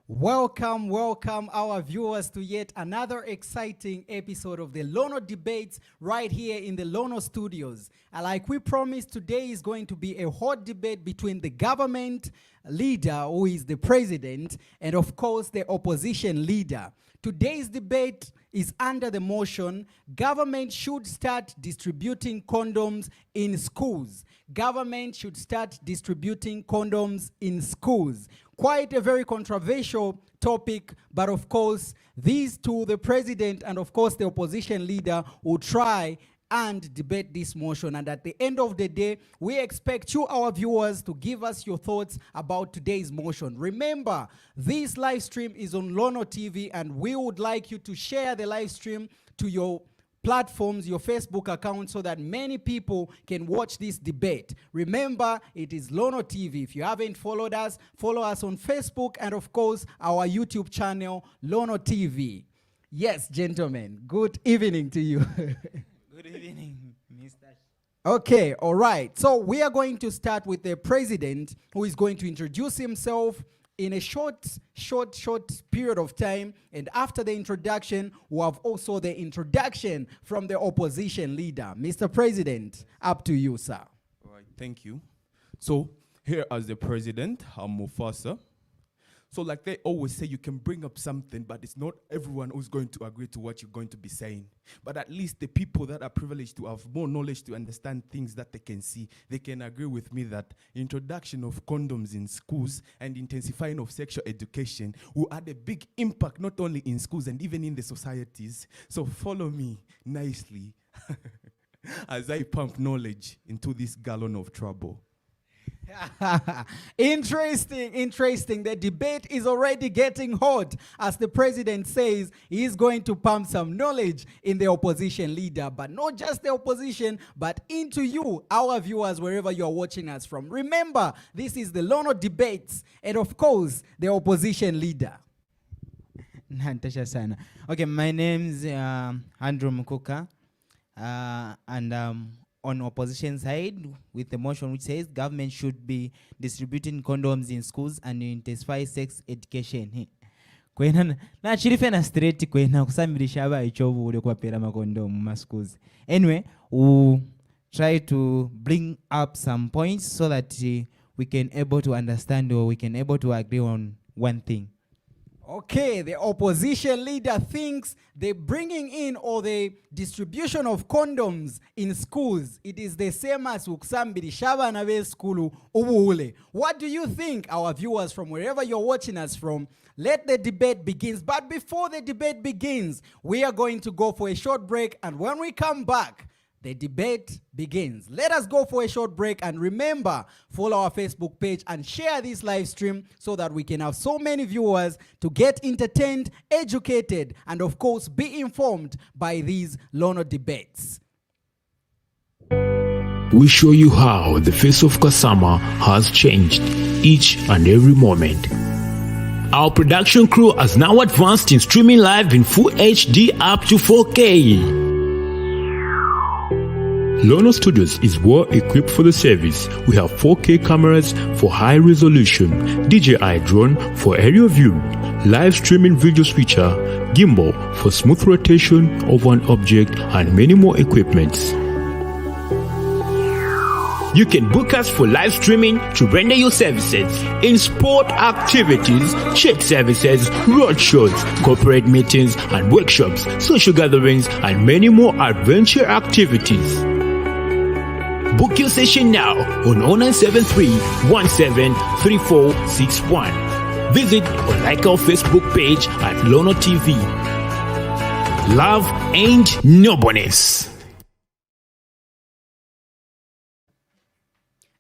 Welcome our viewers to yet another exciting episode of the Lono Debates right here in the Lono studios. Like we promised, today is going to be a hot debate between the government leader, who is the president, and of course the opposition leader. Today's debate is under the motion, government should start distributing condoms in schools. Government should start distributing condoms in schools. Quite a very controversial topic, but of course, these two, the president and of course the opposition leader, will try and debate this motion. And at the end of the day, we expect you, our viewers, to give us your thoughts about today's motion. Remember, this live stream is on Lono TV, and we would like you to share the live stream to your platforms, your Facebook account, so that many people can watch this debate. Remember, it is Lono TV. If you haven't followed us, follow us on Facebook and of course our YouTube channel, Lono TV. Yes, gentlemen, good evening to you. Good evening, Mr. Okay, all right. So we are going to start with the president, who is going to introduce himself in a short period of time. And after the introduction, we have also the introduction from the opposition leader. Mr. President, up to you, sir. All right, thank you. So here as the president, I'm Mufasa. So like they always say, you can bring up something, but it's not everyone who's going to agree to what you're going to be saying. But at least the people that are privileged to have more knowledge to understand things that they can see, they can agree with me that introduction of condoms in schools and intensifying of sexual education will add a big impact, not only in schools and even in the societies. So follow me nicely as I pump knowledge into this gallon of trouble. Interesting. The debate is already getting hot as the president says he's going to pump some knowledge in the opposition leader, but not just the opposition, but into you, our viewers, wherever you're watching us from. Remember, this is the Lono Debates and of course the opposition leader. Natasha sana. Okay, my name's Andrew Mukuka, and on opposition side with the motion which says government should be distributing condoms in schools and intensify sex education. Kwena na chirife na straight kwena kusamirisha aba ichovu ule kwa pera makondom ma schools. Anyway, we'll try to bring up some points so that we can able to understand, or we can able to agree on one thing. Okay, the opposition leader thinks the bringing in or the distribution of condoms in schools, it is the same as ukusambiri shaba na be skulu ubuule. What do you think, our viewers from wherever you're watching us from? Let the debate begin. But before the debate begins, we are going to go for a short break, and when we come back, the debate begins. Let us go for a short break, and remember, follow our Facebook page and share this live stream so that we can have so many viewers to get entertained, educated, and of course be informed by these Lono debates. We show you how the face of Kasama has changed each and every moment. Our production crew has now advanced in streaming live in full HD up to 4K. Lono Studios is well equipped for the service. We have 4K cameras for high resolution, DJI drone for aerial view, live streaming video switcher, gimbal for smooth rotation of an object, and many more equipments. You can book us for live streaming to render your services in sport activities, church services, road shows, corporate meetings and workshops, social gatherings, and many more adventure activities. Book your session now on 0973-173461. Visit or like our Facebook page at Lono TV. Love ain't no bonus.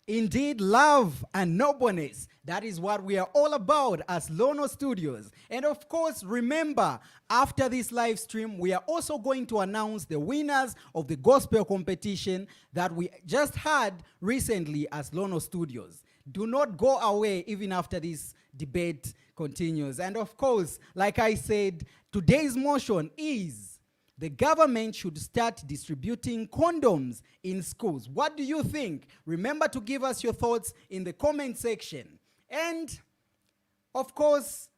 Indeed, love and nobleness. That is what we are all about as Lono Studios. And of course, remember, after this live stream, we are also going to announce the winners of the gospel competition that we just had recently as Lono Studios. Do not go away even after this debate continues. And of course, like I said, today's motion is the government should start distributing condoms in schools. What do you think? Remember to give us your thoughts in the comment section. And of course,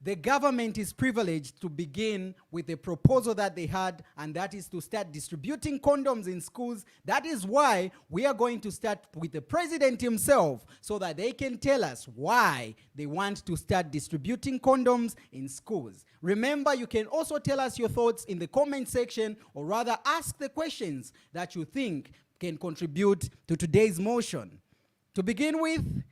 the government is privileged to begin with a proposal that they had, and that is to start distributing condoms in schools. That is why we are going to start with the president himself, so that they can tell us why they want to start distributing condoms in schools. Remember, you can also tell us your thoughts in the comment section, or rather ask the questions that you think can contribute to today's motion. To begin with,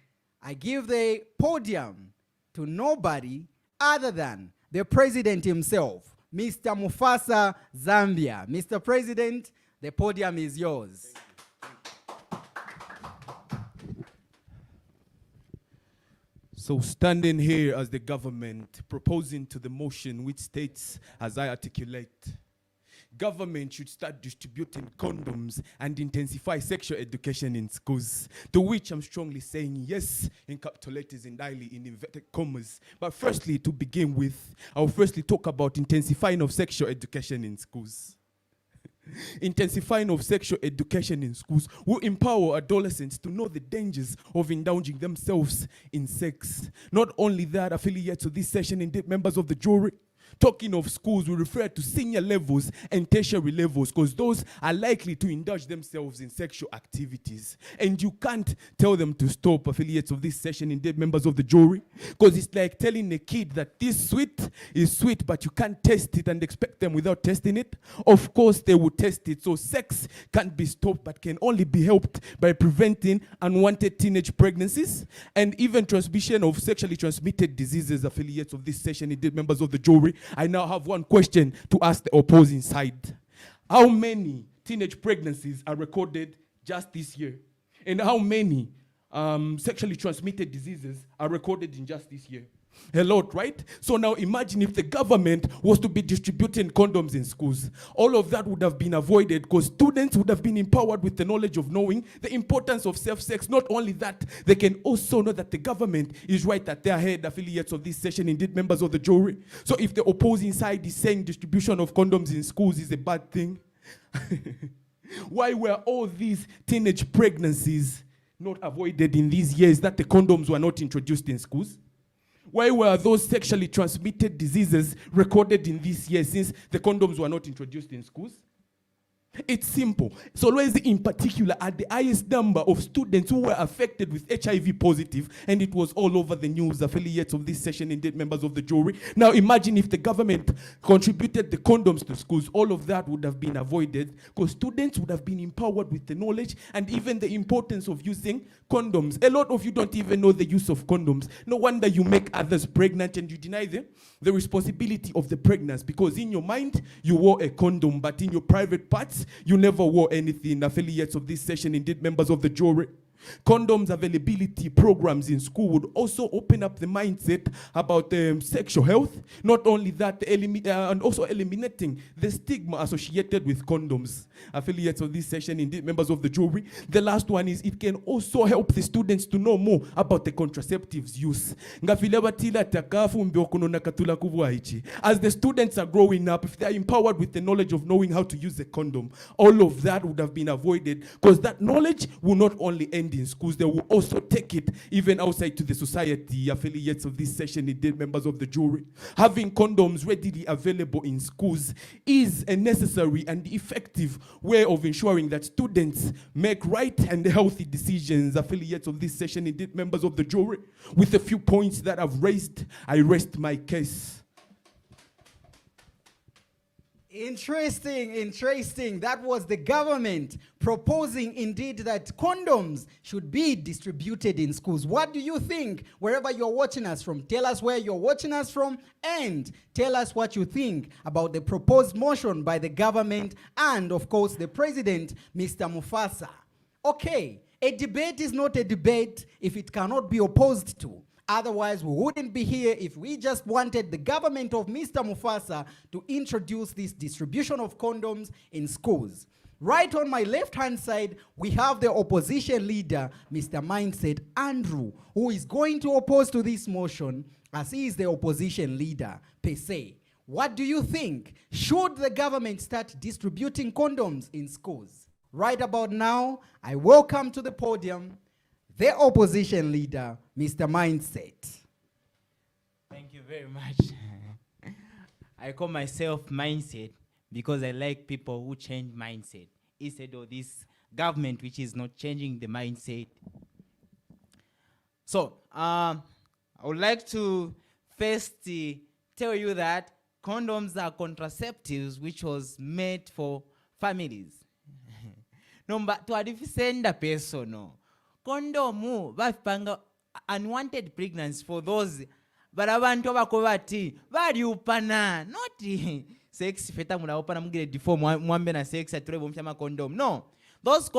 I give the podium to nobody other than the president himself, Mr. Mufasa Zambia. Mr. President, the podium is yours. So standing here as the government proposing to the motion which states, as I articulate, government should start distributing condoms and intensify sexual education in schools, to which I'm strongly saying yes, encapsulated entirely in inverted commas. But firstly, to begin with, I'll firstly talk about intensifying of sexual education in schools. Intensifying of sexual education in schools will empower adolescents to know the dangers of indulging themselves in sex. Not only that, affiliates of this session, indeed members of the jury, talking of schools, we refer to senior levels and tertiary levels, because those are likely to indulge themselves in sexual activities. And you can't tell them to stop, affiliates of this session, indeed members of the jury, because it's like telling a kid that this sweet is sweet, but you can't taste it and expect them without testing it. Of course, they will test it. So sex can't be stopped, but can only be helped by preventing unwanted teenage pregnancies and even transmission of sexually transmitted diseases, affiliates of this session, indeed members of the jury. I now have one question to ask the opposing side. How many teenage pregnancies are recorded just this year? And how many sexually transmitted diseases are recorded in just this year? A lot, right? So now imagine if the government was to be distributing condoms in schools. All of that would have been avoided, because students would have been empowered with the knowledge of knowing the importance of safe sex. Not only that, they can also know that the government is right at their head, affiliates of this session, indeed members of the jury. So if the opposing side is saying distribution of condoms in schools is a bad thing, why were all these teenage pregnancies not avoided in these years that the condoms were not introduced in schools? Why were those sexually transmitted diseases recorded in this year since the condoms were not introduced in schools? It's simple. So always in particular at the highest number of students who were affected with HIV positive, and it was all over the news, affiliates of this session, indeed members of the jury. Now imagine if the government contributed the condoms to schools, all of that would have been avoided, because students would have been empowered with the knowledge and even the importance of using condoms. A lot of you don't even know the use of condoms. No wonder you make others pregnant and you deny them the responsibility of the pregnancy, because in your mind you wore a condom, but in your private parts you never wore anything, affiliates of this session, indeed members of the jury. Condoms availability programs in school would also open up the mindset about sexual health. Not only that, and also eliminating the stigma associated with condoms. Affiliates of this session, indeed members of the jury. The last one is it can also help the students to know more about the contraceptives use. As the students are growing up, if they are empowered with the knowledge of knowing how to use a condom, all of that would have been avoided, because that knowledge will not only end in schools, they will also take it even outside to the society. Affiliates of this session, indeed members of the jury. Having condoms readily available in schools is a necessary and effective way of ensuring that students make right and healthy decisions. Affiliates of this session, indeed members of the jury. With a few points that I've raised, I rest my case. Interesting. That was the government proposing indeed that condoms should be distributed in schools. What do you think? Wherever you're watching us from, tell us where you're watching us from and tell us what you think about the proposed motion by the government and, of course, the president, Mr. Mufasa. Okay, a debate is not a debate if it cannot be opposed to. Otherwise, we wouldn't be here if we just wanted the government of Mr. Mufasa to introduce this distribution of condoms in schools. Right on my left-hand side, we have the opposition leader, Mr. Mindset Andrew, who is going to oppose to this motion as he is the opposition leader, per se. What do you think? Should the government start distributing condoms in schools? Right about now, I welcome to the podium the opposition leader, Mr. Mindset. Thank you very much. I call myself mindset because I like people who change mindset instead of this government which is not changing the mindset. So, I would like to first tell you that condoms are contraceptives which was made for families. Number senda personal. Kondomu bafipanga unwanted pregnancy for those but abantu abakobati bali upana not sex feta muna upana mugire deform mwambe na sex atule bomfya condom. No, those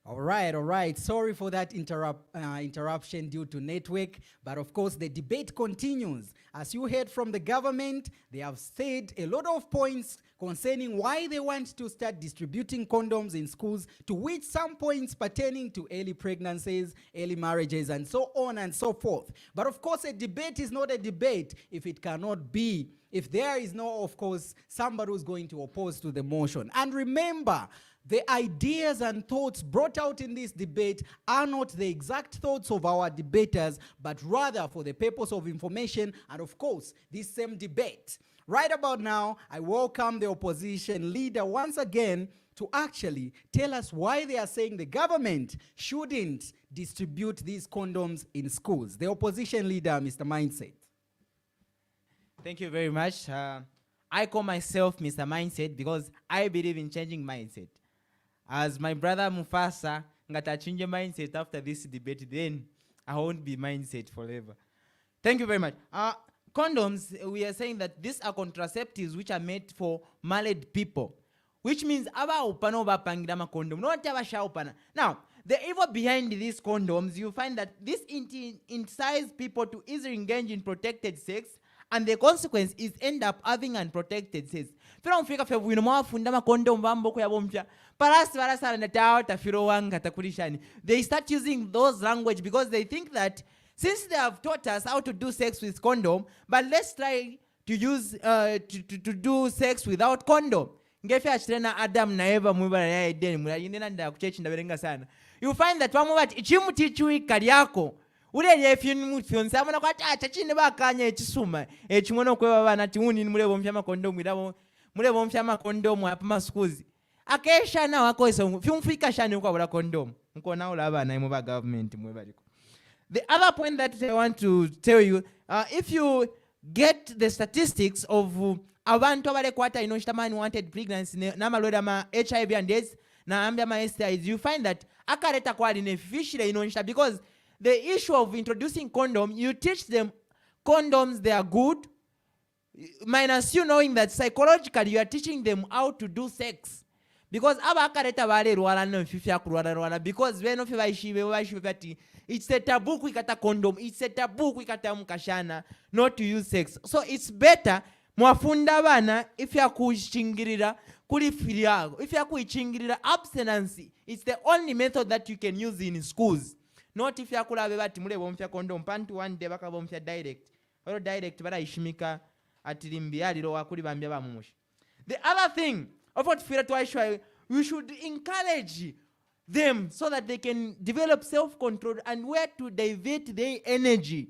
All right. Sorry for that interruption due to network. But of course, the debate continues. As you heard from the government, they have said a lot of points concerning why they want to start distributing condoms in schools, to which some points pertaining to early pregnancies, early marriages, and so on and so forth. But of course, a debate is not a debate if it cannot be, if there is no, of course, somebody who's going to oppose to the motion. And remember, the ideas and thoughts brought out in this debate are not the exact thoughts of our debaters, but rather for the purpose of information and, of course, this same debate. Right about now, I welcome the opposition leader once again to actually tell us why they are saying the government shouldn't distribute these condoms in schools. The opposition leader, Mr. Mindset. Thank you very much. I call myself Mr. Mindset because I believe in changing mindset. As my brother Mufasa, ngata change mindset after this debate, then I won't be mindset forever. Thank you very much. Condoms, we are saying that these are contraceptives which are made for married people, which means aba upano ba pangidama condom, not aba sha upana. Now, the evil behind these condoms, you find that this incites people to easily engage in protected sex, and the consequence is end up having unprotected sex. They start using those language because they think that since they have taught us how to do sex with condom, but let's try to use to do sex without condom. Adam na Eva you find that ulele fyonsa amona kwati achachine bakanya ekisuma ekimono kweba bana tiuni mulebo mfyama kondomu idabo mulebo mfyama kondomu apama schools akesha na wakoisa fyumfika shani kwa bula kondomu mko na ulaba na imuba government mwebaliko. The other point that I want to tell you, if you get the statistics of abantu abale kwata inoshitamani wanted pregnancy na maloda ma HIV and AIDS na ambia ma STIs, you find that akareta kwa line fishile inoshita because the issue of introducing condom, you teach them condoms, they are good, minus you knowing that psychologically you are teaching them how to do sex. Because because it's a taboo kuikata condom, it's a taboo kuikata mkashana not to use sex. So it's better mwafunda bana if ya kuchingirira kulifiriago, if ya kuchingirira abstinence, it's the only method that you can use in schools. Not if you are bati mule bomfya condom pantu one day baka bomfya direct. Or direct bara ishimika atilimbi aliro wakuli bambya bamumusha. The other thing of what feel to Aisha, we should encourage them so that they can develop self-control and where to divert their energy.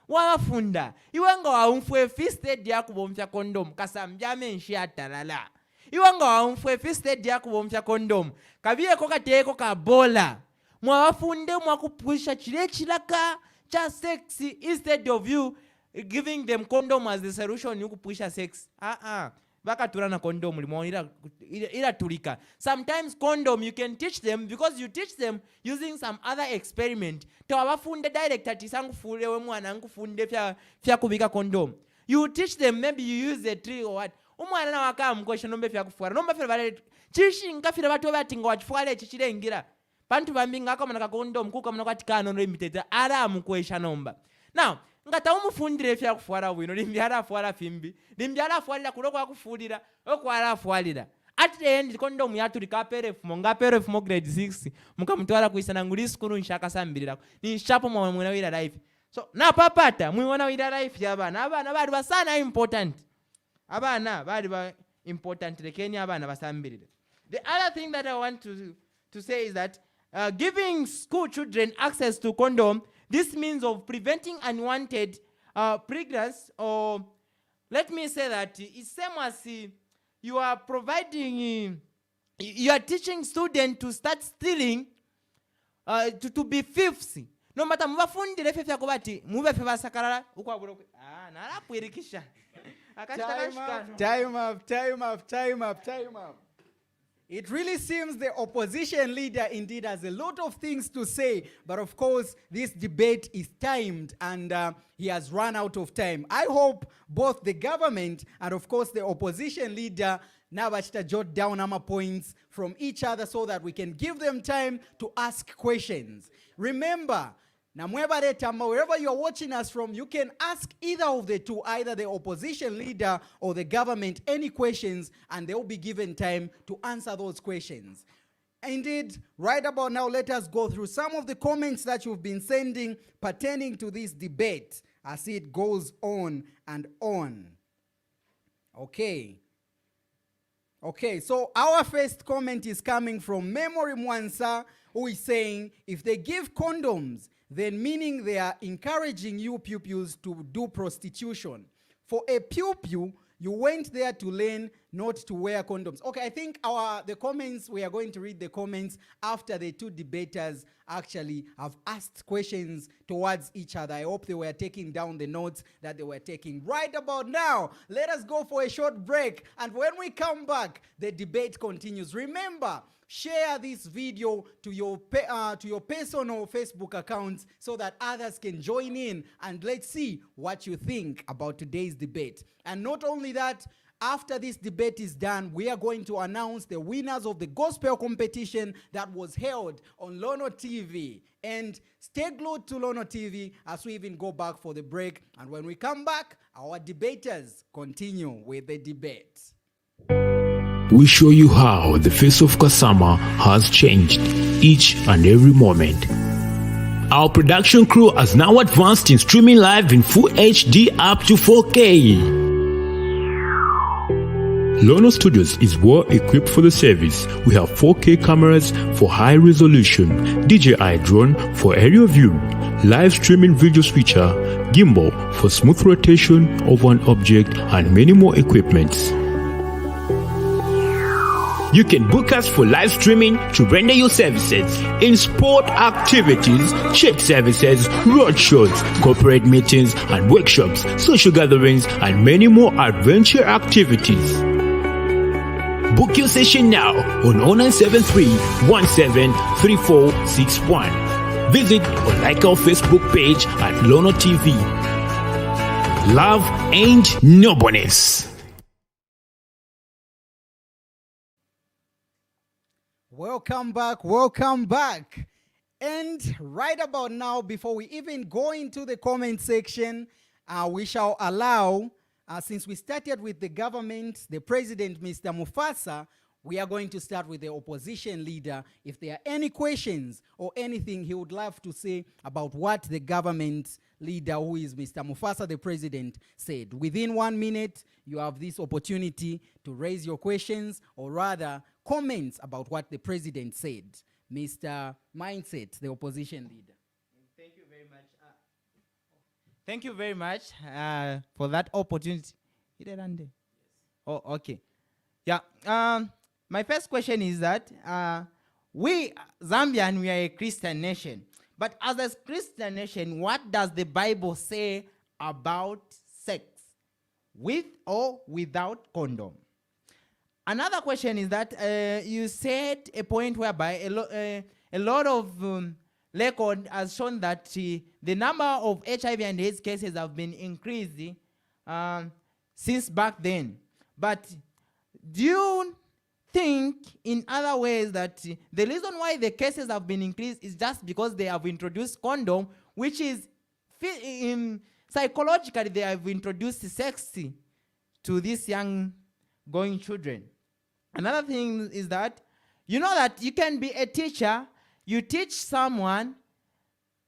Wafunda iwanga waumfwe fisted ya kubomfya condom kasambjame nshiatalala. Iwanga waumfwe fisted ya kubomfya condom kabiye koka teko ka bola. mwabafunde mwakupusha chile chilaka cha sex instead of you giving them condom as the solution yukupusha sex. Bakatura na condom limwa ila tulika. Sometimes condom you can teach them because you teach them using some other experiment. Tawabafunde direct ati sangufule we mwana ngufunde fya kubika condom. You teach them, maybe you use a tree or what. Umwana na waka mkwesha nombe fya kufuara. Nomba fya vale chishi nkafira watu wabatinga wachifuale chichile ingira. Pantu bambinga ako manaka condom kuka manaka tikano no imiteta ara mkwesha nomba. Now, ngata umufundire fya kufuara wino limbyala afuara fimbi limbyala afualira kuloko akufulira okwala afualira at the end condom yatulika perefumo nga perefumo grade 6 mukamutwala kuisana nguli skulu nshaka sambirira ni shapo mwana wira life. So na papata mwana wira life yabana bali basana important abana bali ba important lekeni abana basambirira. The other thing that I want to say is that giving school children access to condom, this means of preventing unwanted pregnancy, or let me say that it's same as you are providing, you are teaching students to start stealing, to be thieves. No matter mubafundire fefya kubati mubefe basakarara ukwaburo narakwirikisha. Time up. It really seems the opposition leader indeed has a lot of things to say, but of course this debate is timed and he has run out of time. I hope both the government and of course the opposition leader Nabachita jot down our points from each other so that we can give them time to ask questions. Remember, wherever you're watching us from, you can ask either of the two, either the opposition leader or the government, any questions, and they will be given time to answer those questions. Indeed, right about now, let us go through some of the comments that you've been sending pertaining to this debate as it goes on and on. Okay, so our first comment is coming from Memory Mwansa, who is saying, if they give condoms, then meaning they are encouraging you pupils to do prostitution. For a pupil, you went there to learn not to wear condoms. Okay, I think the comments, we are going to read the comments after the two debaters actually have asked questions towards each other. I hope they were taking down the notes that they were taking. Right about now, let us go for a short break. And when we come back, the debate continues. Remember, share this video to your personal Facebook accounts so that others can join in, and let's see what you think about today's debate. And not only that, after this debate is done, we are going to announce the winners of the gospel competition that was held on Lono TV. And stay glued to Lono TV as we even go back for the break. And when we come back, our debaters continue with the debate. We show you how the face of Kasama has changed each and every moment. Our production crew has now advanced in streaming live in full HD up to 4K. Lono Studios is well equipped for the service. We have 4K cameras for high resolution, DJI drone for aerial view, live streaming video switcher, gimbal for smooth rotation of an object, and many more equipments. You can book us for live streaming to render your services in sport activities, church services, road shows, corporate meetings and workshops, social gatherings, and many more adventure activities. Book your session now on 0973-173461. Visit or like our Facebook page at Lono TV. Love ain't no bonus. Welcome back. And right about now, before we even go into the comment section, we shall allow, since we started with the government, the president, Mr. Mufasa, we are going to start with the opposition leader. If there are any questions or anything he would love to say about what the government leader, who is Mr. Mufasa, the president, said. Within 1 minute, you have this opportunity to raise your questions, or rather, comments about what the president said. Mr. Mindset, the opposition leader. Thank you very much for that opportunity. Oh, okay. Yeah. My first question is that we, Zambian, we are a Christian nation. But as a Christian nation, what does the Bible say about sex? With or without condom? Another question is that you said a point whereby a lot of record has shown that the number of HIV and AIDS cases have been increasing since back then. But do you think in other ways that the reason why the cases have been increased is just because they have introduced condom, which is psychologically they have introduced sex to these young going children? Another thing is that you know that you can be a teacher, you teach someone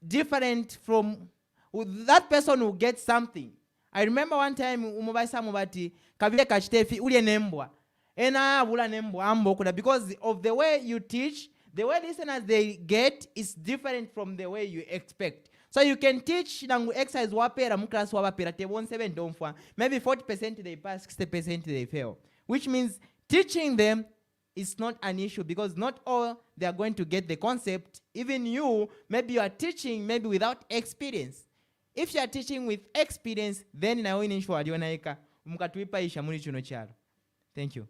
different from that person who gets something. I remember one time umubaisa mubati kabile kachitefi uli nembwa ena bula nembwa ambo kuda, because of the way you teach, the way listeners they get is different from the way you expect. So you can teach nangu exercise wapera mu class wapera te 17 don't for maybe 40% they pass, 60% they fail, which means teaching them is not an issue because not all they are going to get the concept. Even you, maybe you are teaching maybe without experience. If you are teaching with experience, then na wini shwa adionaika mukatuipa isha muri chuno charo. Thank you.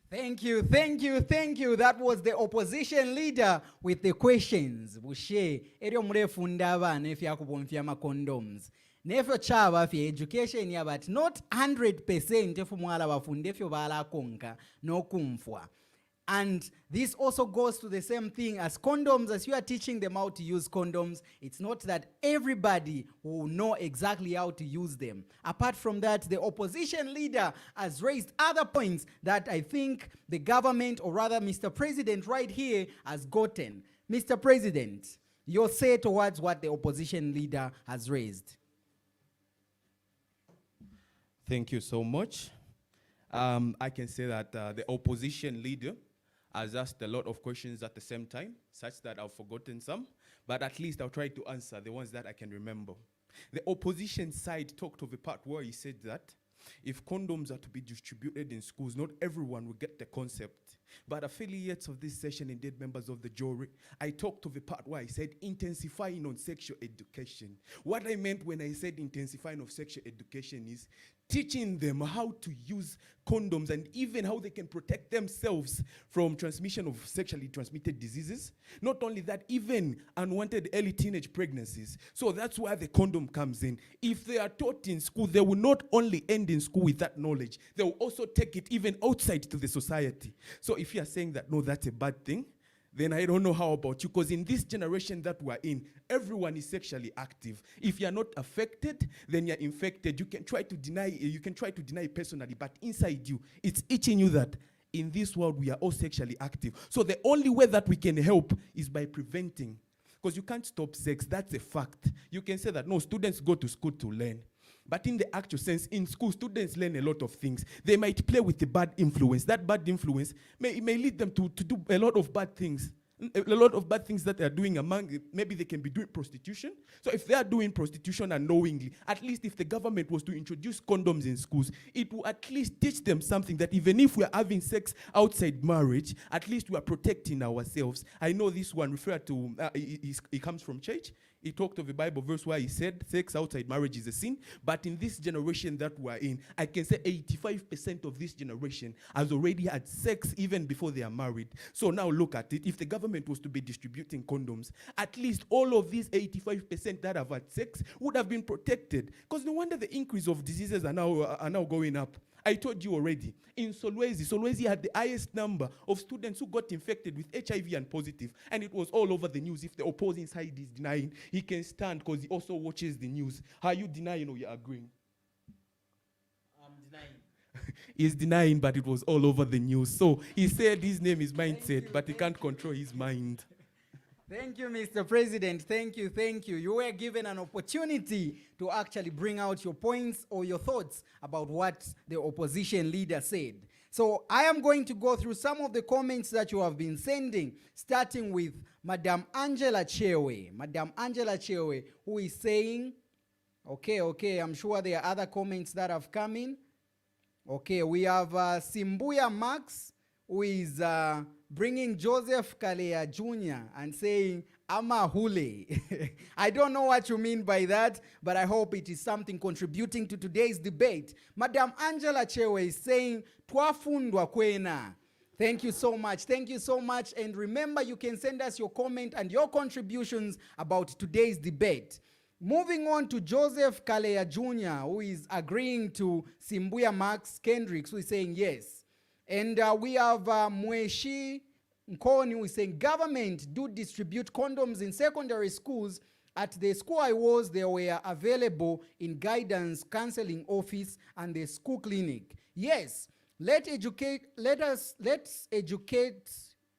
Thank you, thank you, thank you. That was the opposition leader with the questions. Bushe, erio mrefu ndaba nefya kubonfya ma condoms. Nefyo chaba fya education ya, but not 100% efu mwala bafunde fyo bala konka no kumfwa. And this also goes to the same thing as condoms. As you are teaching them how to use condoms, it's not that everybody will know exactly how to use them. Apart from that, the opposition leader has raised other points that I think the government, or rather Mr. President right here, has gotten. Mr. President, your say towards what the opposition leader has raised. Thank you so much. I can say that the opposition leader has asked a lot of questions at the same time, such that I've forgotten some, but at least I'll try to answer the ones that I can remember. The opposition side talked of a part where he said that if condoms are to be distributed in schools, not everyone will get the concept. But affiliates of this session, indeed members of the jury, I talked of the part where I said intensifying on sexual education. What I meant when I said intensifying of sexual education is teaching them how to use condoms and even how they can protect themselves from transmission of sexually transmitted diseases. Not only that, even unwanted early teenage pregnancies. So that's where the condom comes in. If they are taught in school, they will not only end in school with that knowledge, they will also take it even outside to the society. So if you are saying that, no, that's a bad thing, then I don't know how about you, because in this generation that we're in, everyone is sexually active. If you're not affected, then you're infected. You can try to deny it personally, but inside you, it's itching you that in this world we are all sexually active. So the only way that we can help is by preventing, because you can't stop sex. That's a fact. You can say that, no, students go to school to learn. But in the actual sense, in school, students learn a lot of things. They might play with the bad influence. That bad influence may lead them to do a lot of bad things. A lot of bad things that they are doing maybe they can be doing prostitution. So if they are doing prostitution unknowingly, at least if the government was to introduce condoms in schools, it will at least teach them something, that even if we are having sex outside marriage, at least we are protecting ourselves. I know this one referred to, it comes from church. He talked of a Bible verse where he said sex outside marriage is a sin. But in this generation that we're in, I can say 85% of this generation has already had sex even before they are married. So now look at it. If the government was to be distributing condoms, at least all of these 85% that have had sex would have been protected. Because no wonder the increase of diseases are now going up. I told you already, in Solwezi had the highest number of students who got infected with HIV and positive, and it was all over the news. If the opposing side is denying, he can stand because he also watches the news. Are you denying or you agreeing? I'm denying. He's denying, but it was all over the news. So he said his name is mindset, but he can't control his mind. Thank you, Mr. President. Thank you, thank you. You were given an opportunity to actually bring out your points or your thoughts about what the opposition leader said. So I am going to go through some of the comments that you have been sending, starting with Madam Angela Chewe. Madam Angela Chewe, who is saying, okay, I'm sure there are other comments that have come in. Okay, we have Simbuya Max, who is bringing Joseph Kalea Jr. and saying, Ama Hule. I don't know what you mean by that, but I hope it is something contributing to today's debate. Madam Angela Chewe is saying, Twafundwa kwena. Thank you so much. Thank you so much. And remember, you can send us your comment and your contributions about today's debate. Moving on to Joseph Kalea Jr., who is agreeing to Simbuya Max Kendricks, who is saying yes. And we have Mweshi Nkoni, who is saying government do distribute condoms in secondary schools. At the school I was, they were available in guidance counseling office and the school clinic. Yes, let's educate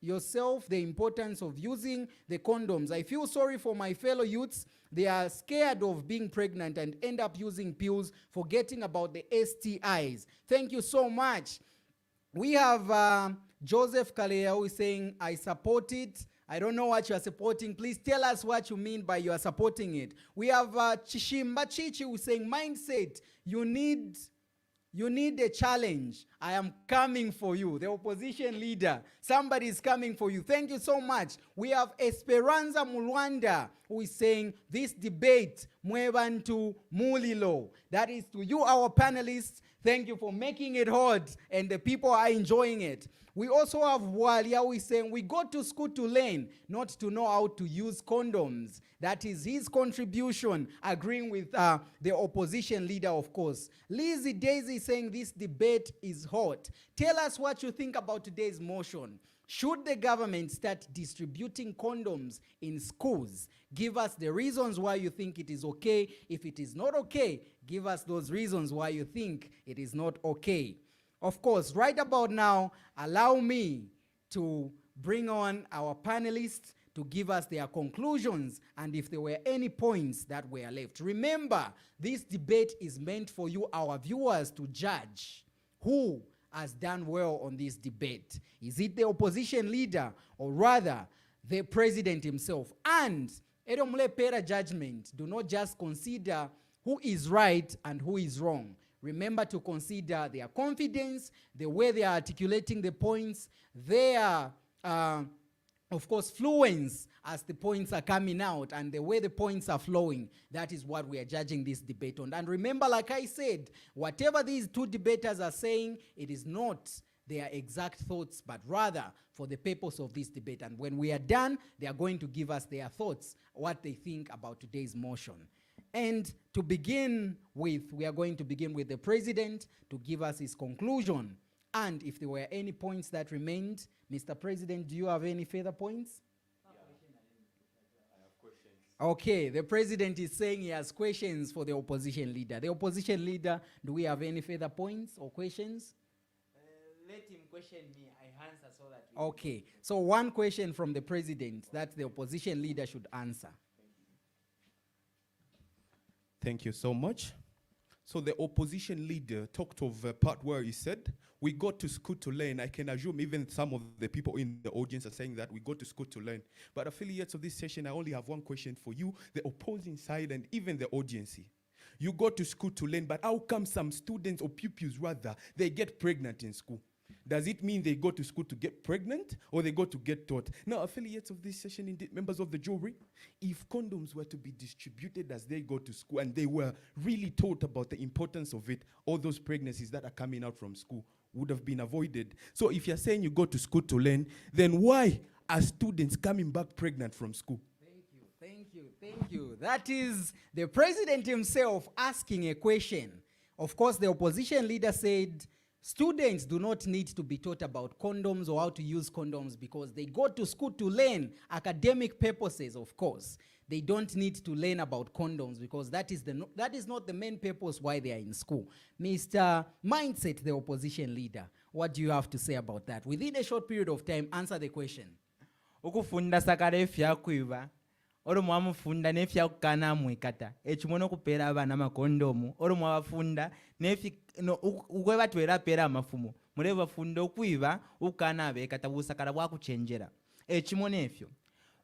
yourself the importance of using the condoms. I feel sorry for my fellow youths. They are scared of being pregnant and end up using pills, forgetting about the STIs. Thank you so much. We have Joseph Kalea who is saying, I support it. I don't know what you are supporting. Please tell us what you mean by you are supporting it. We have Chishimba Chichi who is saying, mindset, you need a challenge. I am coming for you. The opposition leader, somebody is coming for you. Thank you so much. We have Esperanza Mulwanda who is saying, this debate, mwebantu mulilo. That is to you, our panelists. Thank you for making it hard, and the people are enjoying it. We also have Walia who is saying, we go to school to learn, not to know how to use condoms. That is his contribution, agreeing with the opposition leader, of course. Lizzie Daisy saying this debate is hot. Tell us what you think about today's motion. Should the government start distributing condoms in schools? Give us the reasons why you think it is okay. If it is not okay, give us those reasons why you think it is not okay. Of course, right about now, allow me to bring on our panelists to give us their conclusions and if there were any points that were left. Remember, this debate is meant for you, our viewers, to judge who has done well on this debate. Is it the opposition leader or rather the president himself? And edomule pera judgment. Do not just consider who is right and who is wrong. Remember to consider their confidence, the way they are articulating the points, their, of course, fluence as the points are coming out and the way the points are flowing. That is what we are judging this debate on. And remember, like I said, whatever these two debaters are saying, it is not their exact thoughts, but rather for the purpose of this debate. And when we are done, they are going to give us their thoughts, what they think about today's motion. And to begin with, we are going to begin with the president to give us his conclusion. And if there were any points that remained, Mr. President, do you have any further points? Yeah. I have questions. Okay, the president is saying he has questions for the opposition leader. The opposition leader, do we have any further points or questions? Let him question me. I answer so that. Okay, so one question from the president that the opposition leader should answer. Thank you so much. So the opposition leader talked of a part where he said, we go to school to learn. I can assume even some of the people in the audience are saying that we go to school to learn. But affiliates of this session, I only have one question for you, the opposing side and even the audience. You go to school to learn, but how come some students or pupils rather, they get pregnant in school? Does it mean they go to school to get pregnant or they go to get taught? Now, affiliates of this session, indeed, members of the jury, if condoms were to be distributed as they go to school and they were really taught about the importance of it, all those pregnancies that are coming out from school would have been avoided. So if you're saying you go to school to learn, then why are students coming back pregnant from school? Thank you. That is the president himself asking a question. Of course, the opposition leader said, students do not need to be taught about condoms or how to use condoms because they go to school to learn academic purposes, of course. They don't need to learn about condoms because that is not the main purpose why they are in school. Mr. Mindset, the opposition leader, what do you have to say about that? Within a short period of time, answer the question. Ukufunda sakare fyakuiva. Oro mwamufunda nefya kukana mwikata. Echimono kupera abana makondomu. Oro mwafunda nefi ukwe batwera pera amafumo. Mure bafunda okwiba ukana abekata busakara bwakuchenjera. Echimono efyo.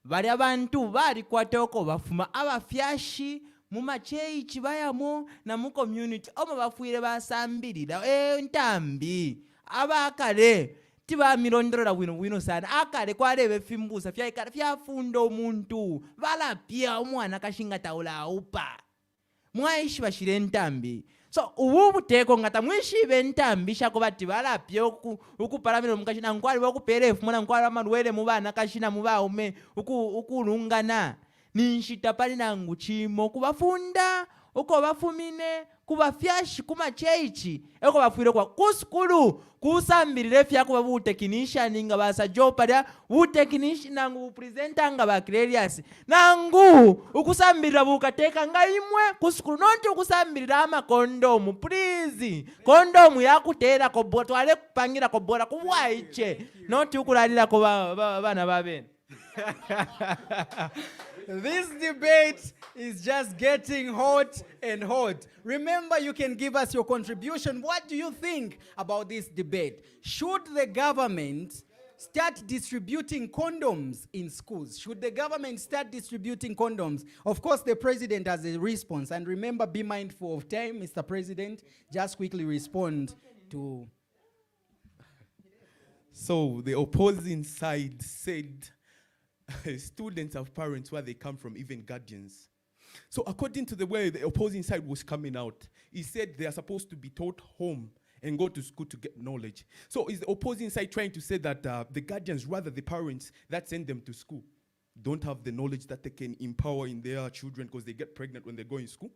Bali abantu bali kwatoko bafuma abafyashi mu macheyi kibayamo na mu community omo bafuire basambirira ntambi abakale tibamilondolola bwinobwino sana akale kwalebe fimbusa fyaikala fyafunda omuntu balapya omwana kashinga taula aupa mwaishi bashire entambi so ubu buteko ngata mwishibe entambi shako bati balapya ukupalamira mukashina nkwali bakuperefu mwana nkwali amalwele mubana kashina mubaume ukulungana ninshita pali nangu chimo kubafunda uko bafumine kubafyashi kumacheichi eko bafuire kwa kuskulu kusambirire fyako babu technician nga basa jopa lya technician nangu presenter nga ba Clerius nangu ukusambirira bukateka nga imwe kuskulu nonti ukusambirira ama condom please condom yakutera ko botwale kupangira ko bora kubwaiche nonti ukulalira ko bana babene. This debate is just getting hot and hot. Remember, you can give us your contribution. What do you think about this debate? Should the government start distributing condoms in schools? Should the government start distributing condoms? Of course, the president has a response. And remember, be mindful of time, Mr. President. Just quickly respond to... So the opposing side said students have parents where they come from, even guardians. So according to the way the opposing side was coming out, he said they are supposed to be taught home and go to school to get knowledge. So is the opposing side trying to say that the guardians, rather the parents that send them to school, don't have the knowledge that they can empower in their children because they get pregnant when they go in school?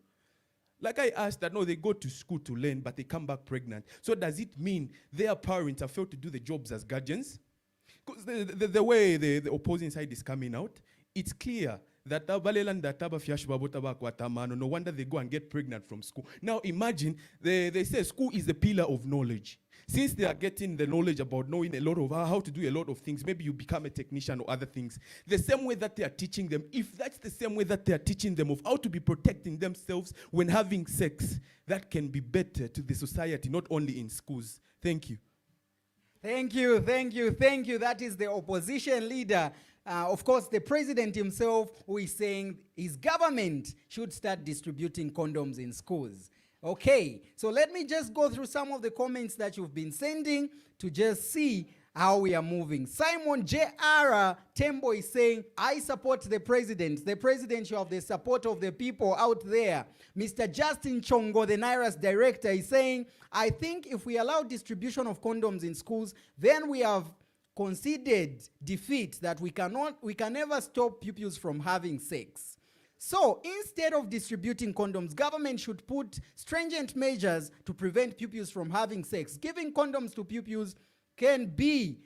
Like I asked that, no, they go to school to learn, but they come back pregnant. So does it mean their parents have failed to do the jobs as guardians? Because the way the opposing side is coming out, it's clear that no wonder they go and get pregnant from school. Now imagine, they say school is the pillar of knowledge. Since they are getting the knowledge about knowing a lot of how to do a lot of things, maybe you become a technician or other things. The same way that they are teaching them, if that's the same way that they are teaching them of how to be protecting themselves when having sex, that can be better to the society, not only in schools. Thank you. Thank you, thank you, thank you. That is the opposition leader. Of course, the president himself, who is saying his government should start distributing condoms in schools. Okay, so let me just go through some of the comments that you've been sending to just see how we are moving. Simon J.R. Tembo is saying, I support the president. The president should have the support of the people out there. Mr. Justin Chongo, the NIRAS director, is saying, I think if we allow distribution of condoms in schools, then we have conceded defeat that we can never stop pupils from having sex. So instead of distributing condoms, government should put stringent measures to prevent pupils from having sex. Giving condoms to pupils can be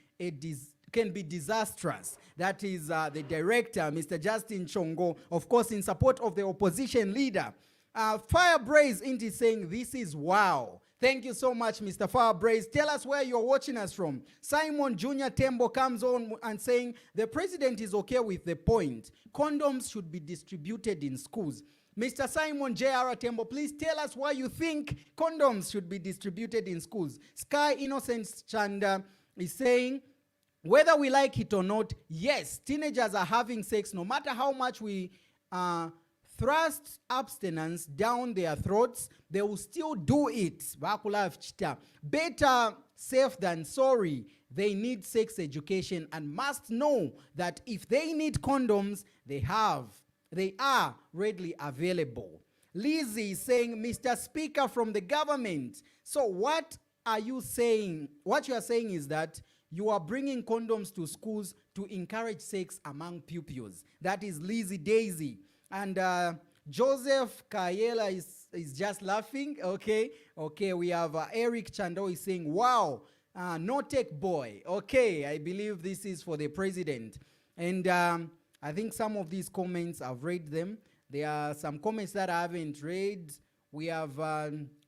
disastrous. That is the director, Mr. Justin Chongo, of course, in support of the opposition leader. Firebraze Inti saying, this is wow. Thank you so much, Mr. Firebraze. Tell us where you're watching us from. Simon Jr. Tembo comes on and saying, the president is okay with the point. Condoms should be distributed in schools. Mr. Simon J.R. Tembo, please tell us why you think condoms should be distributed in schools. Sky Innocence Chanda is saying, whether we like it or not, yes, teenagers are having sex no matter how much we thrust abstinence down their throats, they will still do it. Better safe than sorry. They need sex education and must know that if they need condoms, they are readily available. Lizzie is saying, Mr. Speaker from the government. So what are you saying? What you are saying is that you are bringing condoms to schools to encourage sex among pupils. That is Lizzie Daisy. And Joseph Kayela is just laughing. Okay, we have Eric Chando is saying, wow, no tech boy. Okay, I believe this is for the president. And I think some of these comments, I've read them. There are some comments that I haven't read. We have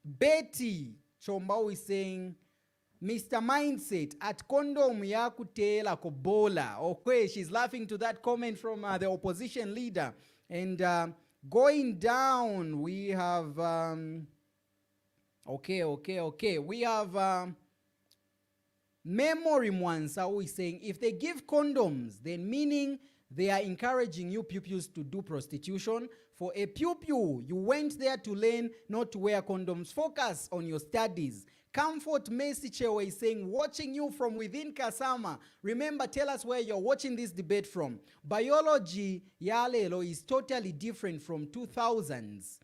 Betty Chombao is saying, Mr. Mindset, at condom ya kutela kobola. Okay, she's laughing to that comment from the opposition leader. And going down, we have, we have Memory Mwansa who is saying, if they give condoms, then meaning they are encouraging you pupils to do prostitution. For a pupil, you went there to learn, not to wear condoms. Focus on your studies. Comfort Mesichewe is saying, watching you from within Kasama. Remember, tell us where you're watching this debate from. Biology, Yalelo, is totally different from 2000s.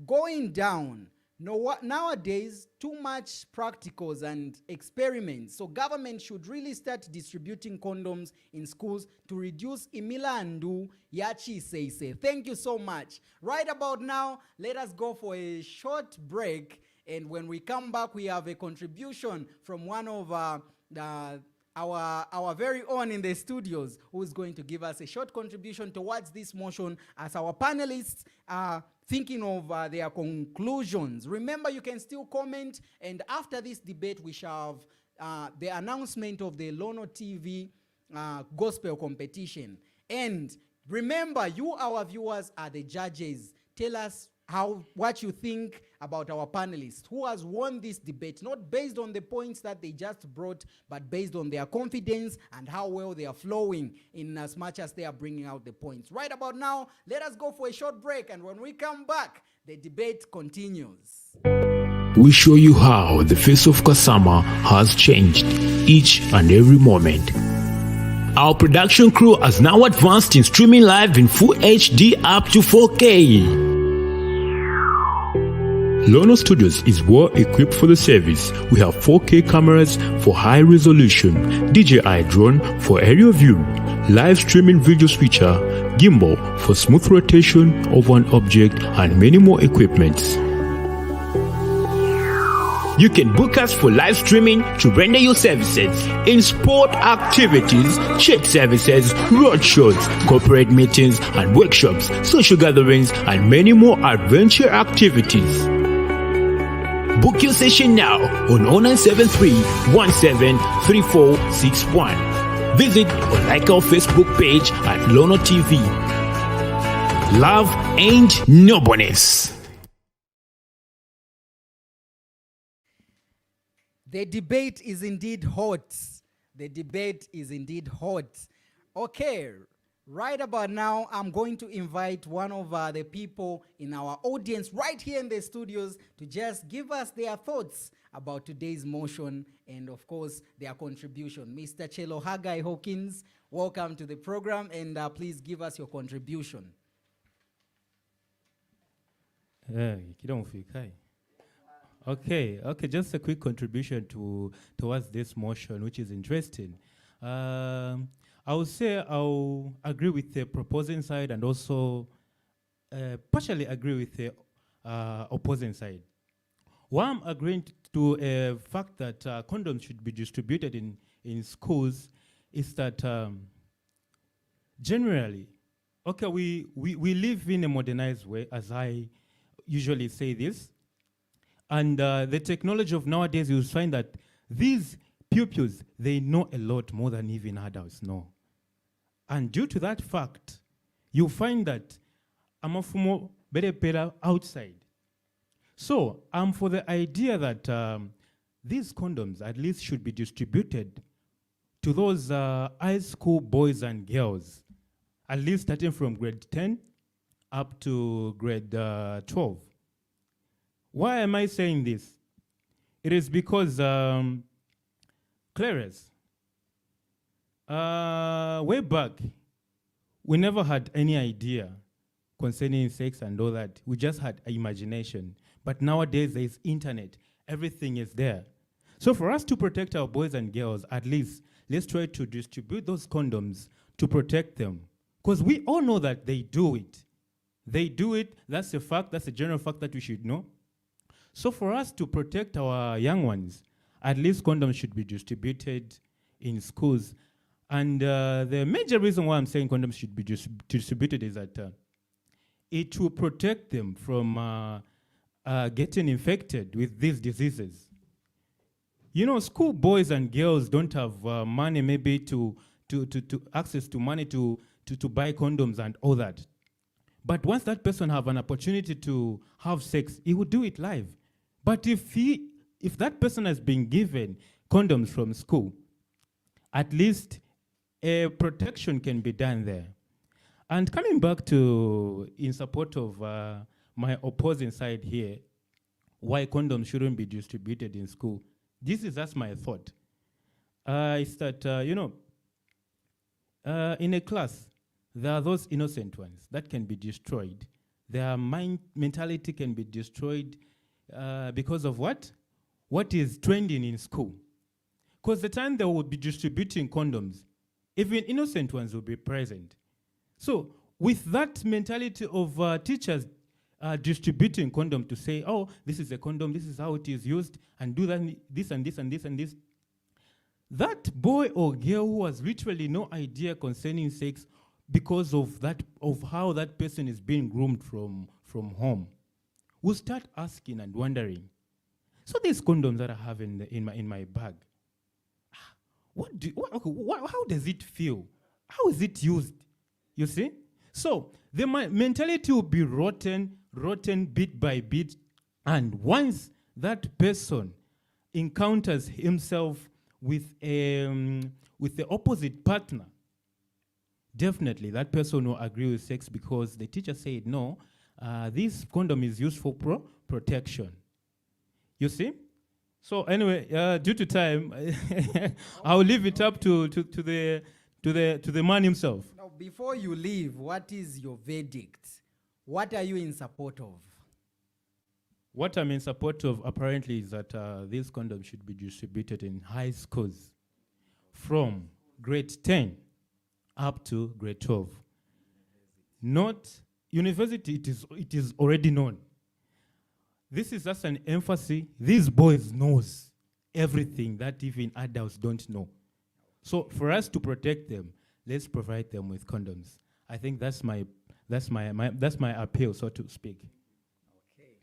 Going down. No, nowadays, too much practicals and experiments. So government should really start distributing condoms in schools to reduce imilandu yachi seise. Thank you so much. Right about now, let us go for a short break. And when we come back, we have a contribution from one of our very own in the studios, who is going to give us a short contribution towards this motion as our panelists are thinking of their conclusions. Remember, you can still comment, and after this debate, we shall have the announcement of the Lono TV gospel competition. And remember, you, our viewers, are the judges. Tell us what you think about our panelists, who has won this debate, not based on the points that they just brought, but based on their confidence and how well they are flowing in as much as they are bringing out the points. Right about now, let us go for a short break, and when we come back, the debate continues. We show you how the face of Kasama has changed each and every moment. Our production crew has now advanced in streaming live in full HD up to 4K. Lono Studios is well equipped for the service. We have 4K cameras for high resolution, DJI drone for aerial view, live streaming video switcher, gimbal for smooth rotation of an object, and many more equipments. You can book us for live streaming to render your services in sport activities, church services, road shows, corporate meetings and workshops, social gatherings, and many more adventure activities. Book your session now on 0973 173461. Visit or like our Facebook page at Lono TV. Love ain't no bonus. The debate is indeed hot. The debate is indeed hot. Okay, right about now, I'm going to invite one of the people in our audience right here in the studios to just give us their thoughts about today's motion and, of course, their contribution. Mr. Chelo Haggai Hawkins, welcome to the program, and please give us your contribution. Okay, just a quick contribution towards this motion, which is interesting. I would say I'll agree with the proposing side and also partially agree with the opposing side. Why I'm agreeing to a fact that condoms should be distributed in schools is that generally, okay, we live in a modernized way, as I usually say this. And the technology of nowadays, you'll find that these pupils, they know a lot more than even adults know. And due to that fact, you find that amafumo better outside. So I'm for the idea that these condoms at least should be distributed to those high school boys and girls, at least starting from grade 10 up to grade 12. Why am I saying this? It is because, Clarence, way back, we never had any idea concerning sex and all that. We just had imagination. But nowadays, there is internet. Everything is there. So for us to protect our boys and girls, at least, let's try to distribute those condoms to protect them. Because we all know that they do it. They do it. That's a fact. That's a general fact that we should know. So for us to protect our young ones, at least condoms should be distributed in schools. And the major reason why I'm saying condoms should be distributed is that it will protect them from getting infected with these diseases. You know, school boys and girls don't have money maybe to access to money to buy condoms and all that. But once that person have an opportunity to have sex, he would do it live. But if that person has been given condoms from school, at least a protection can be done there. And coming back to in support of my opposing side here, why condoms shouldn't be distributed in school. this is just my thought. Is that, in a class, there are those innocent ones that can be destroyed. Their mentality can be destroyed because of what? What is trending in school. Because the time they will be distributing condoms, even innocent ones will be present. So with that mentality of teachers distributing condom to say, oh, this is a condom, this is how it is used, and do that, this and this and this and this, that boy or girl who has literally no idea concerning sex because of that, of how that person is being groomed from home, will start asking and wondering, so these condoms that I have in my bag, how does it feel? How is it used? You see? So the mentality will be rotten bit by bit, and once that person encounters himself with the opposite partner, definitely that person will agree with sex because the teacher said, no, this condom is used for protection. You see? So anyway, due to time, I'll leave it up to the man himself. Now, before you leave, what is your verdict? What are you in support of? What I'm in support of apparently is that these condoms should be distributed in high schools from grade 10 up to grade 12. Not university, it is already known. This is just an emphasis. These boys knows everything that even adults don't know. So for us to protect them, let's provide them with condoms. I think that's my appeal, so to speak. Okay.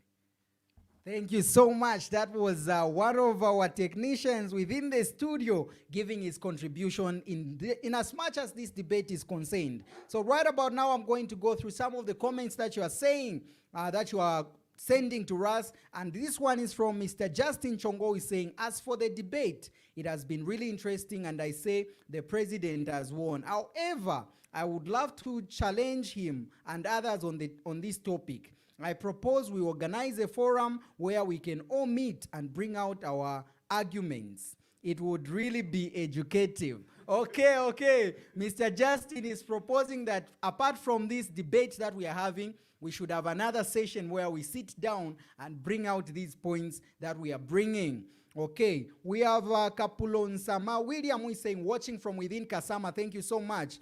Thank you so much. That was one of our technicians within the studio giving his contribution in as much as this debate is concerned. So right about now, I'm going to go through some of the comments that you are saying, that you are sending to us, and this one is from Mr. Justin Chongo, who is saying, as for the debate, it has been really interesting, and I say the president has won. However, I would love to challenge him and others on this topic. I propose we organize a forum where we can all meet and bring out our arguments. It would really be educative. Okay. Mr. Justin is proposing that apart from this debate that we are having, we should have another session where we sit down and bring out these points that we are bringing. Okay, we have Kapulon Sama William, who is saying, watching from within Kasama, thank you so much.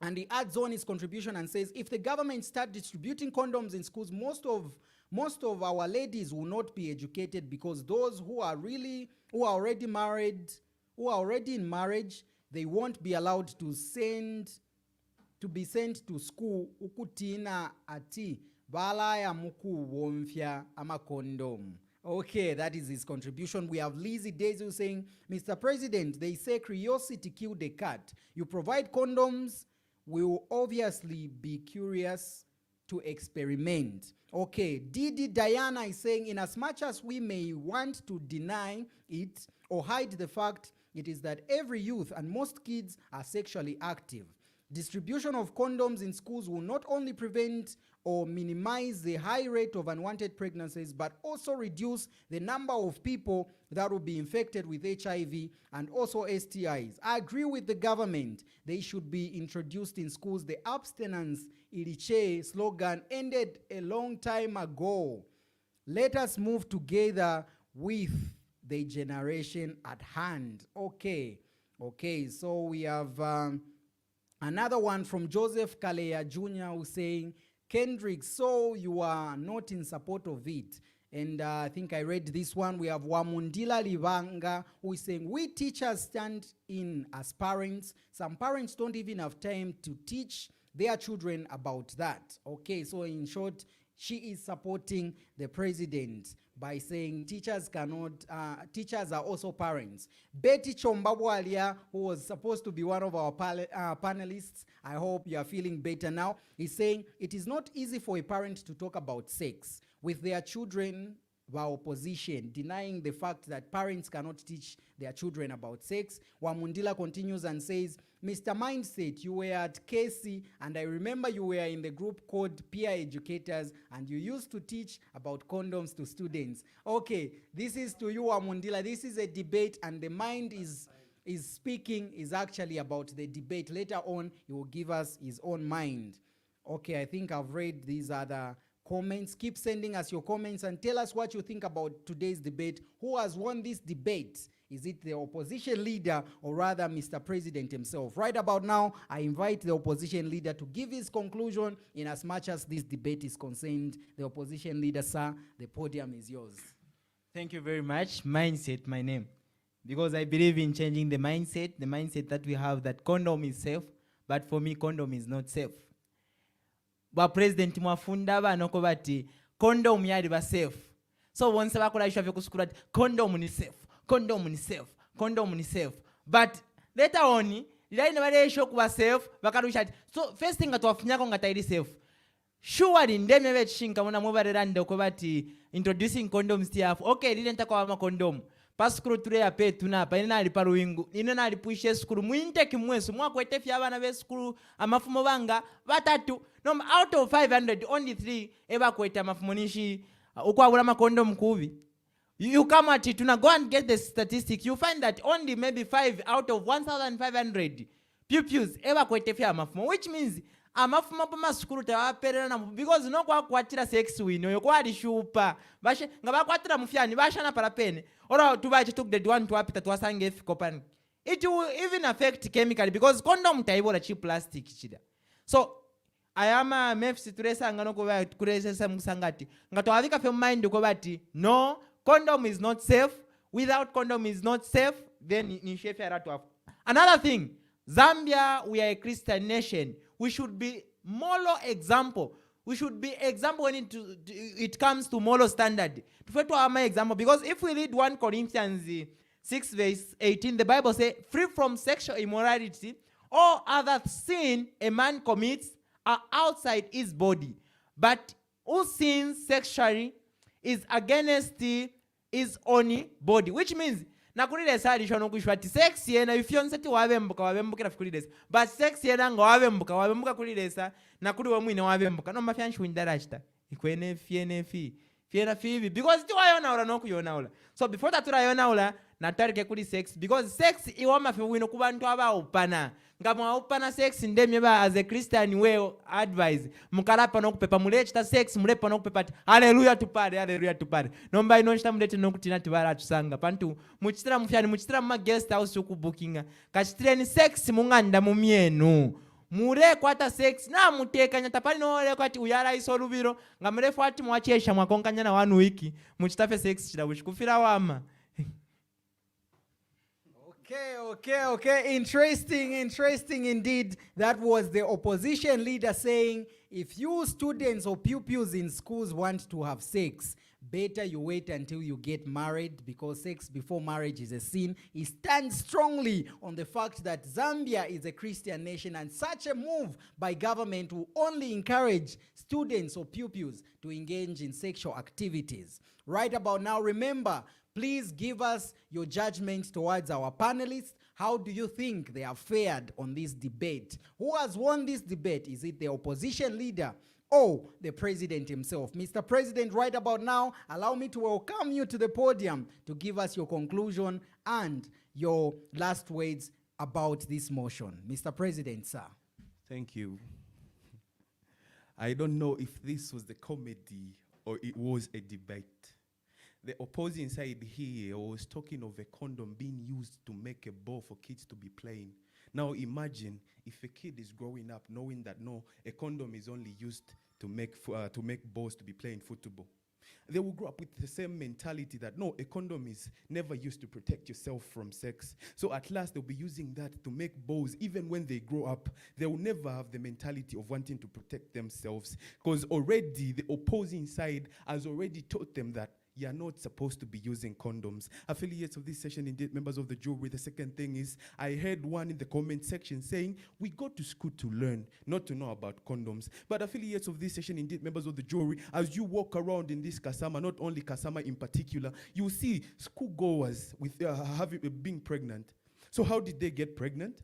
And he adds on his contribution and says, if the government start distributing condoms in schools, most of our ladies will not be educated, because those who are already married, who are already in marriage, they won't be allowed to be sent to school ukutina ati balaya muku womfya ama condom. Okay, that is his contribution. We have Lizzie Daisy saying, Mr. President, they say curiosity killed the cat. You provide condoms, we will obviously be curious to experiment. Okay, Didi Diana is saying, in as much as we may want to deny it or hide the fact, it is that every youth and most kids are sexually active. Distribution of condoms in schools will not only prevent or minimize the high rate of unwanted pregnancies, but also reduce the number of people that will be infected with HIV and also STIs. I agree with the government. They should be introduced in schools. The abstinence iliche slogan ended a long time ago. Let us move together with the generation at hand. Okay, so we have another one from Joseph Kaleya Jr. who's saying, Kendrick, so you are not in support of it. And I think I read this one. We have Wamundila Livanga who is saying, we teachers stand in as parents. Some parents don't even have time to teach their children about that. Okay, so in short, she is supporting the president by saying teachers are also parents. Betty Chombabwalia, who was supposed to be one of our panelists, I hope you are feeling better now, is saying it is not easy for a parent to talk about sex with their children by opposition, denying the fact that parents cannot teach their children about sex. Wamundila continues and says, Mr. Mindset, you were at Casey, and I remember you were in the group called Peer Educators, and you used to teach about condoms to students. Okay, this is to you, Wamundila. This is a debate, and the mind is speaking is actually about the debate. Later on, he will give us his own mind. Okay, I think I've read these other comments. Keep sending us your comments and tell us what you think about today's debate. Who has won this debate? Is it the opposition leader or rather Mr. President himself? Right about now, I invite the opposition leader to give his conclusion in as much as this debate is concerned. The opposition leader, sir, the podium is yours. Thank you very much. Mindset, my name. Because I believe in changing the mindset that we have that condom is safe, but for me, condom is not safe. But President mwafunda banoko bati condom yali ba safe. So once bakola isha vyo kusukura condom ni safe, condom ni safe, condom ni safe. But later on, lila ina wale isho kuwa safe, bakarusha. So first thing atuwafunyako ngataili safe. Surely ndeme we chinka muna mwabare rande ukobati introducing condoms tiafu. Okay, lile nita kwa wama condom. Paskuru ture ya pe tunapa, ina aliparu wingu, ina alipuishe skuru, muinte kimwesu, mwa etefi ya wana we skuru, amafumo wanga, watatu. No, out of 500, only 3 eba kwete amafumonishi, ukwa ulama condom kuvi. You come at it, go and get the statistics, you find that only maybe 5 out of 1,500 pupils eba kwete fi amafumo, which means amafumo pama skuru tawa perena na because no kwa kwatira sex wino, yo kwa alishupa, bashe, nga kwatira mufyani, basha na parapene, ora tubache took the one to apita to asange fikopan. It will even affect chemically because condom taibola cheap plastic chida. So, ayama mefsi turesa ngano kwa kuresa musangati. Ngato avika fe mind ko bati, no, condom is not safe. Without condom is not safe. Then ni shefe aratu afu. Another thing, Zambia, we are a Christian nation. We should be moral example. We should be example when it comes to moral standard. To our example, because if we read 1 Corinthians 6 verse 18, the Bible says, free from sexual immorality, all other sin a man commits are outside his body. But who sins sexually is against his own body. Which means, nakulile sari shono kushwati sex yena ifyonse ti wabembuka wabembukira fukulilesa. But sex yena nga wabembuka kulilesa nakuli wamwine wabembuka. No mafyanshi windarachita. Ikwene fiena fivi. Because ti wayona ula no kuyona ula. So before that yona ula, natarike kuli sex. Because sex iwama fe wino kubantu aba upana. Ngama upana sex ndemye ba as a Christian way advise. Mukarapa no kupepa mulechita sex mulepa no kupepa. Hallelujah tupare. Nomba inoshita mulete no kutina tibara tusanga. Pantu muchitira mufyani muchitira ma guest house yokubukinga. Kachitira ni sex munganda mumienu. Mure kwata sex na muteka nyata pali no ole kwati uyara isolubiro. Ngamurefu ati mwachesha mwakonkanya na 1 week. Muchitafe sex chida kufira wama. Okay. Interesting indeed. That was the opposition leader saying, if you students or pupils in schools want to have sex, better you wait until you get married because sex before marriage is a sin. He stands strongly on the fact that Zambia is a Christian nation and such a move by government will only encourage students or pupils to engage in sexual activities. Right about now, remember, please give us your judgment towards our panelists. How do you think they have fared on this debate? Who has won this debate? Is it the opposition leader or the president himself? Mr. President, right about now, allow me to welcome you to the podium to give us your conclusion and your last words about this motion. Mr. President, sir. Thank you. I don't know if this was the comedy or it was a debate. The opposing side here was talking of a condom being used to make a ball for kids to be playing. Now imagine if a kid is growing up knowing that no, a condom is only used to make balls to be playing football. They will grow up with the same mentality that no, a condom is never used to protect yourself from sex. So at last they'll be using that to make balls. Even when they grow up, they will never have the mentality of wanting to protect themselves because already the opposing side has already taught them that you're not supposed to be using condoms. Affiliates of this session, indeed, members of the jury. The second thing is, I heard one in the comment section saying, we go to school to learn, not to know about condoms. But affiliates of this session, indeed, members of the jury, as you walk around in this Kasama, not only Kasama in particular, you see schoolgoers with being pregnant. So how did they get pregnant?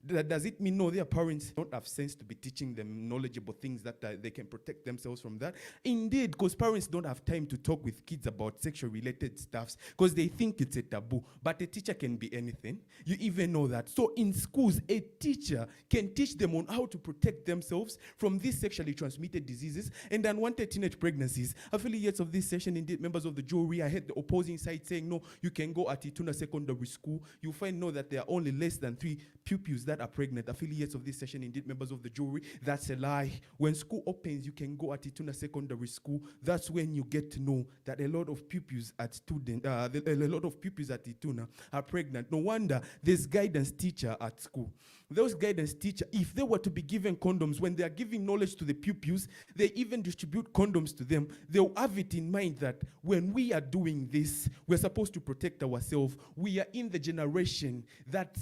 Does it mean no, their parents don't have sense to be teaching them knowledgeable things that they can protect themselves from that? Indeed, because parents don't have time to talk with kids about sexual related stuffs because they think it's a taboo. But a teacher can be anything. You even know that. So in schools, a teacher can teach them on how to protect themselves from these sexually transmitted diseases and unwanted teenage pregnancies. Affiliates of this session, indeed, members of the jury, I heard the opposing side saying, no, you can go at Ituna Secondary School. You find that there are only less than 3 pupils that are pregnant. Affiliates of this session, indeed, members of the jury, that's a lie. When school opens, you can go at Ituna Secondary School. That's when you get to know that a lot of pupils at Ituna are pregnant. No wonder there's guidance teacher at school. Those guidance teacher, if they were to be given condoms, when they are giving knowledge to the pupils, they even distribute condoms to them. They'll have it in mind that when we are doing this, we're supposed to protect ourselves. We are in the generation that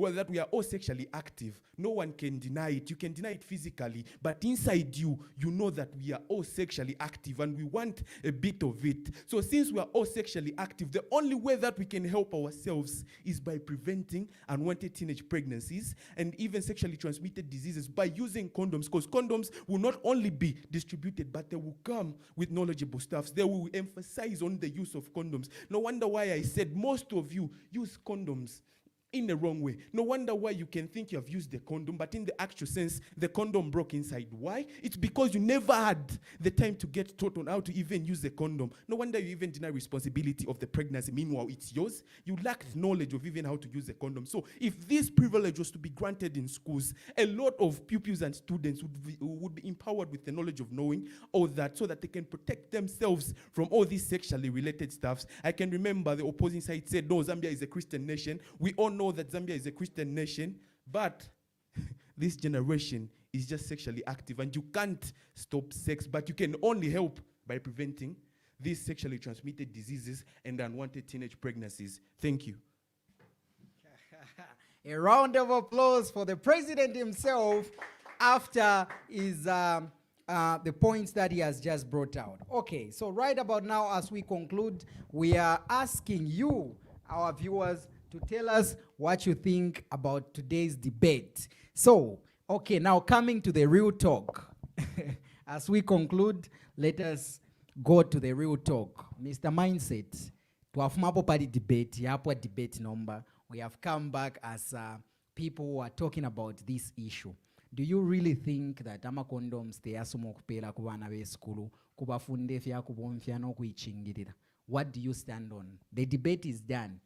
that we are all sexually active. No one can deny it. You can deny it physically, but inside you, you know that we are all sexually active and we want a bit of it. So since we are all sexually active, the only way that we can help ourselves is by preventing unwanted teenage pregnancies and even sexually transmitted diseases by using condoms, because condoms will not only be distributed, but they will come with knowledgeable stuffs. They will emphasize on the use of condoms. No wonder why I said most of you use condoms in the wrong way. No wonder why you can think you have used the condom, but in the actual sense, the condom broke inside. Why? It's because you never had the time to get taught on how to even use the condom. No wonder you even deny responsibility of the pregnancy. Meanwhile, it's yours. You lacked knowledge of even how to use the condom. So if this privilege was to be granted in schools, a lot of pupils and students would be empowered with the knowledge of knowing all that so that they can protect themselves from all these sexually related stuffs. I can remember the opposing side said, no, Zambia is a Christian nation. We all know that Zambia is a Christian nation, but this generation is just sexually active and you can't stop sex, but you can only help by preventing these sexually transmitted diseases and unwanted teenage pregnancies. Thank you. A round of applause for the president himself after his the points that he has just brought out. Okay, so right about now, as we conclude, we are asking you, our viewers, to tell us what you think about today's debate. So, okay, now coming to the real talk. As we conclude, let us go to the real talk. Mr. Mindset, tuwafumapo pali debate, yapo debate number. We have come back as people who are talking about this issue. Do you really think that ama condoms teyasoma okupera ku bana b'eskulu kubafunde fya kubonfya n'okuyingirira? What do you stand on? The debate is done.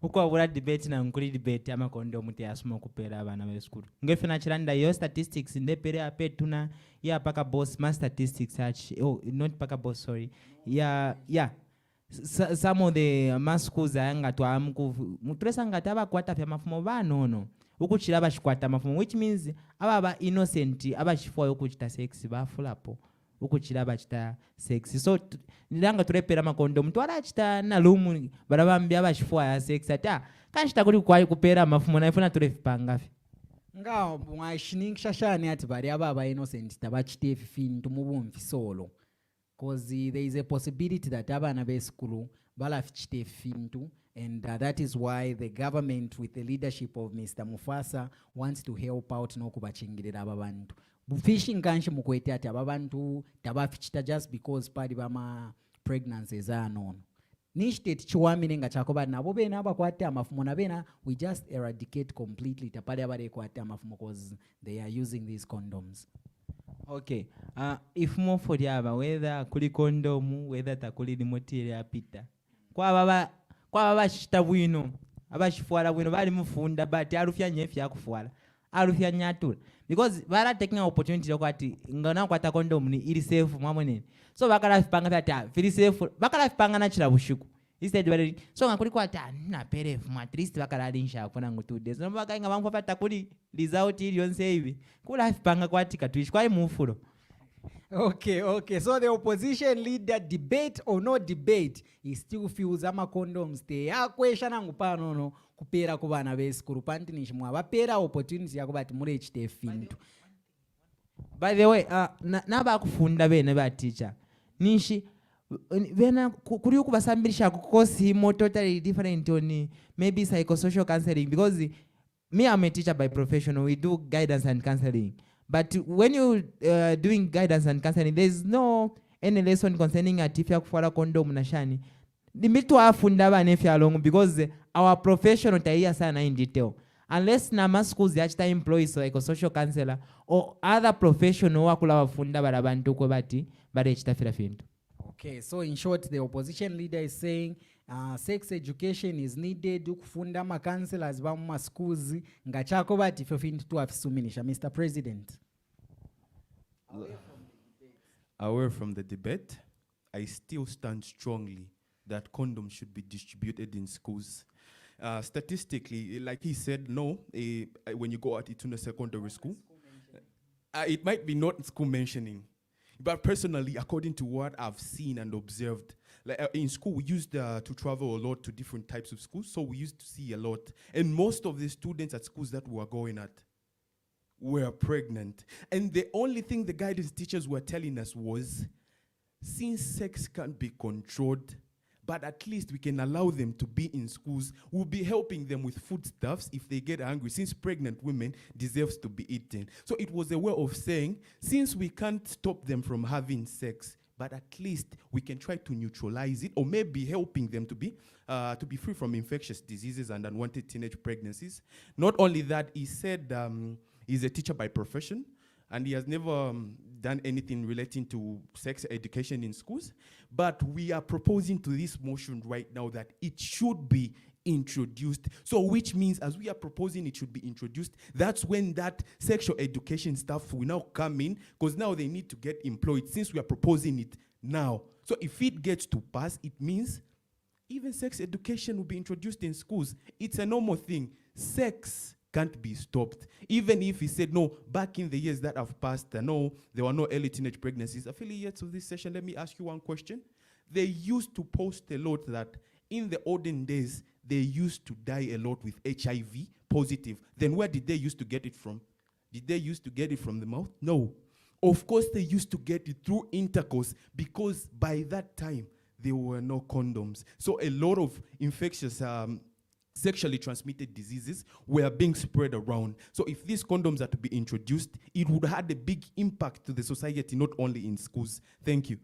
Uko wabula debate na nkuli debate ama kondomu teyasoma okupera abana b'eskulu. Ngefe nachiranda yo statistics ndepere ape tuna ya paka boss ma statistics not paka boss, sorry. Yeah. Some of the schools anga twamuku mutresa ngati abakwata fya mafumo banono ukuchira abashikwata mafumo, which means aba innocent abashifoyo kuchita sex bafulapo ukuchira abachita sex. So nilanga turepera makondo mtu arachita na lumu barabambya abashifoya ya sex ata kanshita kuli kwa kupera mafumo na ifuna turefipangafi nga mwashiningisha shani ati bari aba innocent tabachite fintu mubumvi solo. Because there is a possibility that abana b'eskulu balafichite fintu, and that is why the government, with the leadership of Mr. Mufasa, wants to help out n'okubachingirira ababantu. Fishing kanshi mukwete ati ababantu tabafichita just because pali bama pregnancies are known. Nishite tichiwamine nga chakoba nabo bena abakwate amafumo na bena we just eradicate completely tapali abale kwate amafumo because they are using these condoms. Okay, if more for the whether kuli condom, whether takuli limotiri apita. Kwa baba shita bwino, abashifuala bwino bali mufunda but alufya nyefya kufuala. Alufya nyatura. Because bara taking an opportunity yokwati ngana kwata condom ni ili safe mwamone. So bakala fipanga fyata, fili safe, bakala fipanga na chila bushiku. Instead bali so ngakuli kwata na pere at least bakala linsha kufuna ngo 2 days. No bakainga bamfa fata kuli result ili yonse hivi. Kula fipanga kwati katuishi kwa mufulo. Okay. So the opposition leader, debate or no debate, he still feels condoms te akweshana ngupano no kupera ku bana besikulu panti nishimwa bapera opportunity yakubati mulechite fintu. By the way, n'abakufunda bene ba teacher nishi bena kuri ukubasambirisha kukosi mo totally different on maybe psychosocial counseling, because me, I'm a teacher by profession. We do guidance and counseling, but when you doing guidance and counseling, there's no any lesson concerning a tifia kufuara condom na shani. Limitu afunda bane fya long, because our profession utaiya sana in detail. Unless nama schools yachita employees or psychosocial counselor or other professional wakula wafunda barabantu kwa bati bare chita fila fintu. Okay, so in short, the opposition leader is saying sex education is needed ukufunda ma counselors ba mu schools ngachako bati fyo fintu tu afisuminisha. Mr. President. Away from the debate, I still stand strongly that condoms should be distributed in schools. Statistically, like he said, no, when you go out to a secondary school, it might be not school mentioning, but personally, according to what I've seen and observed, like in school, we used to travel a lot to different types of schools, so we used to see a lot. And most of the students at schools that we were going at were pregnant. And the only thing the guidance teachers were telling us was, since sex can't be controlled, but at least we can allow them to be in schools. We'll be helping them with foodstuffs if they get hungry, since pregnant women deserves to be eaten. So it was a way of saying, since we can't stop them from having sex, but at least we can try to neutralize it, or maybe helping them to be free from infectious diseases and unwanted teenage pregnancies. Not only that, he said he's a teacher by profession, and he has never done anything relating to sex education in schools. But we are proposing to this motion right now that it should be introduced. So which means as we are proposing it should be introduced, that's when that sexual education stuff will now come in, because now they need to get employed since we are proposing it now. So if it gets to pass, it means even sex education will be introduced in schools. It's a normal thing. Sex can't be stopped. Even if he said, no, back in the years that have passed, no, there were no early teenage pregnancies. Affiliates of this session, let me ask you one question. They used to post a lot that in the olden days, they used to die a lot with HIV positive. Then where did they used to get it from? Did they used to get it from the mouth? No. Of course, they used to get it through intercourse, because by that time, there were no condoms. So a lot of infectious sexually transmitted diseases were being spread around. So if these condoms are to be introduced, it would have a big impact to the society, not only in schools. Thank you.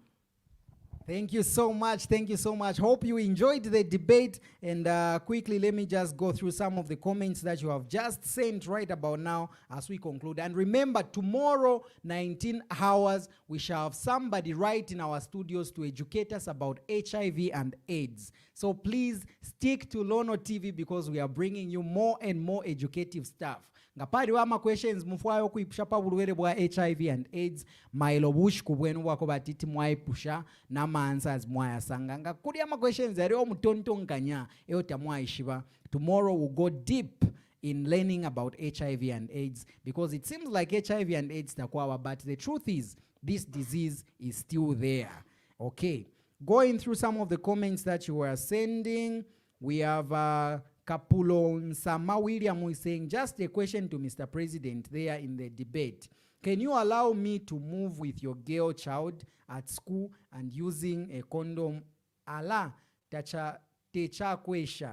Thank you so much. Thank you so much. Hope you enjoyed the debate. And quickly, let me just go through some of the comments that you have just sent right about now as we conclude. And remember, tomorrow, 19 hours, we shall have somebody right in our studios to educate us about HIV and AIDS. So please stick to Lono TV, because we are bringing you more and more educative stuff. Ngapari wama questions mufwayo kuipusha pa bulwere bwa HIV and AIDS mailo bush kubwenu wako batiti mwaipusha na answers mwayasanga ngakuri ama questions ari omutonto nkanya eyota mwaishiba. Tomorrow we'll go deep in learning about HIV and AIDS, because it seems like HIV and AIDS takwawa, but the truth is this disease is still there. Okay, going through some of the comments that you were sending, we have Kapulo Nsama William is saying, just a question to Mr. President there in the debate. Can you allow me to move with your girl child at school and using a condom? Ala, techa kwesha.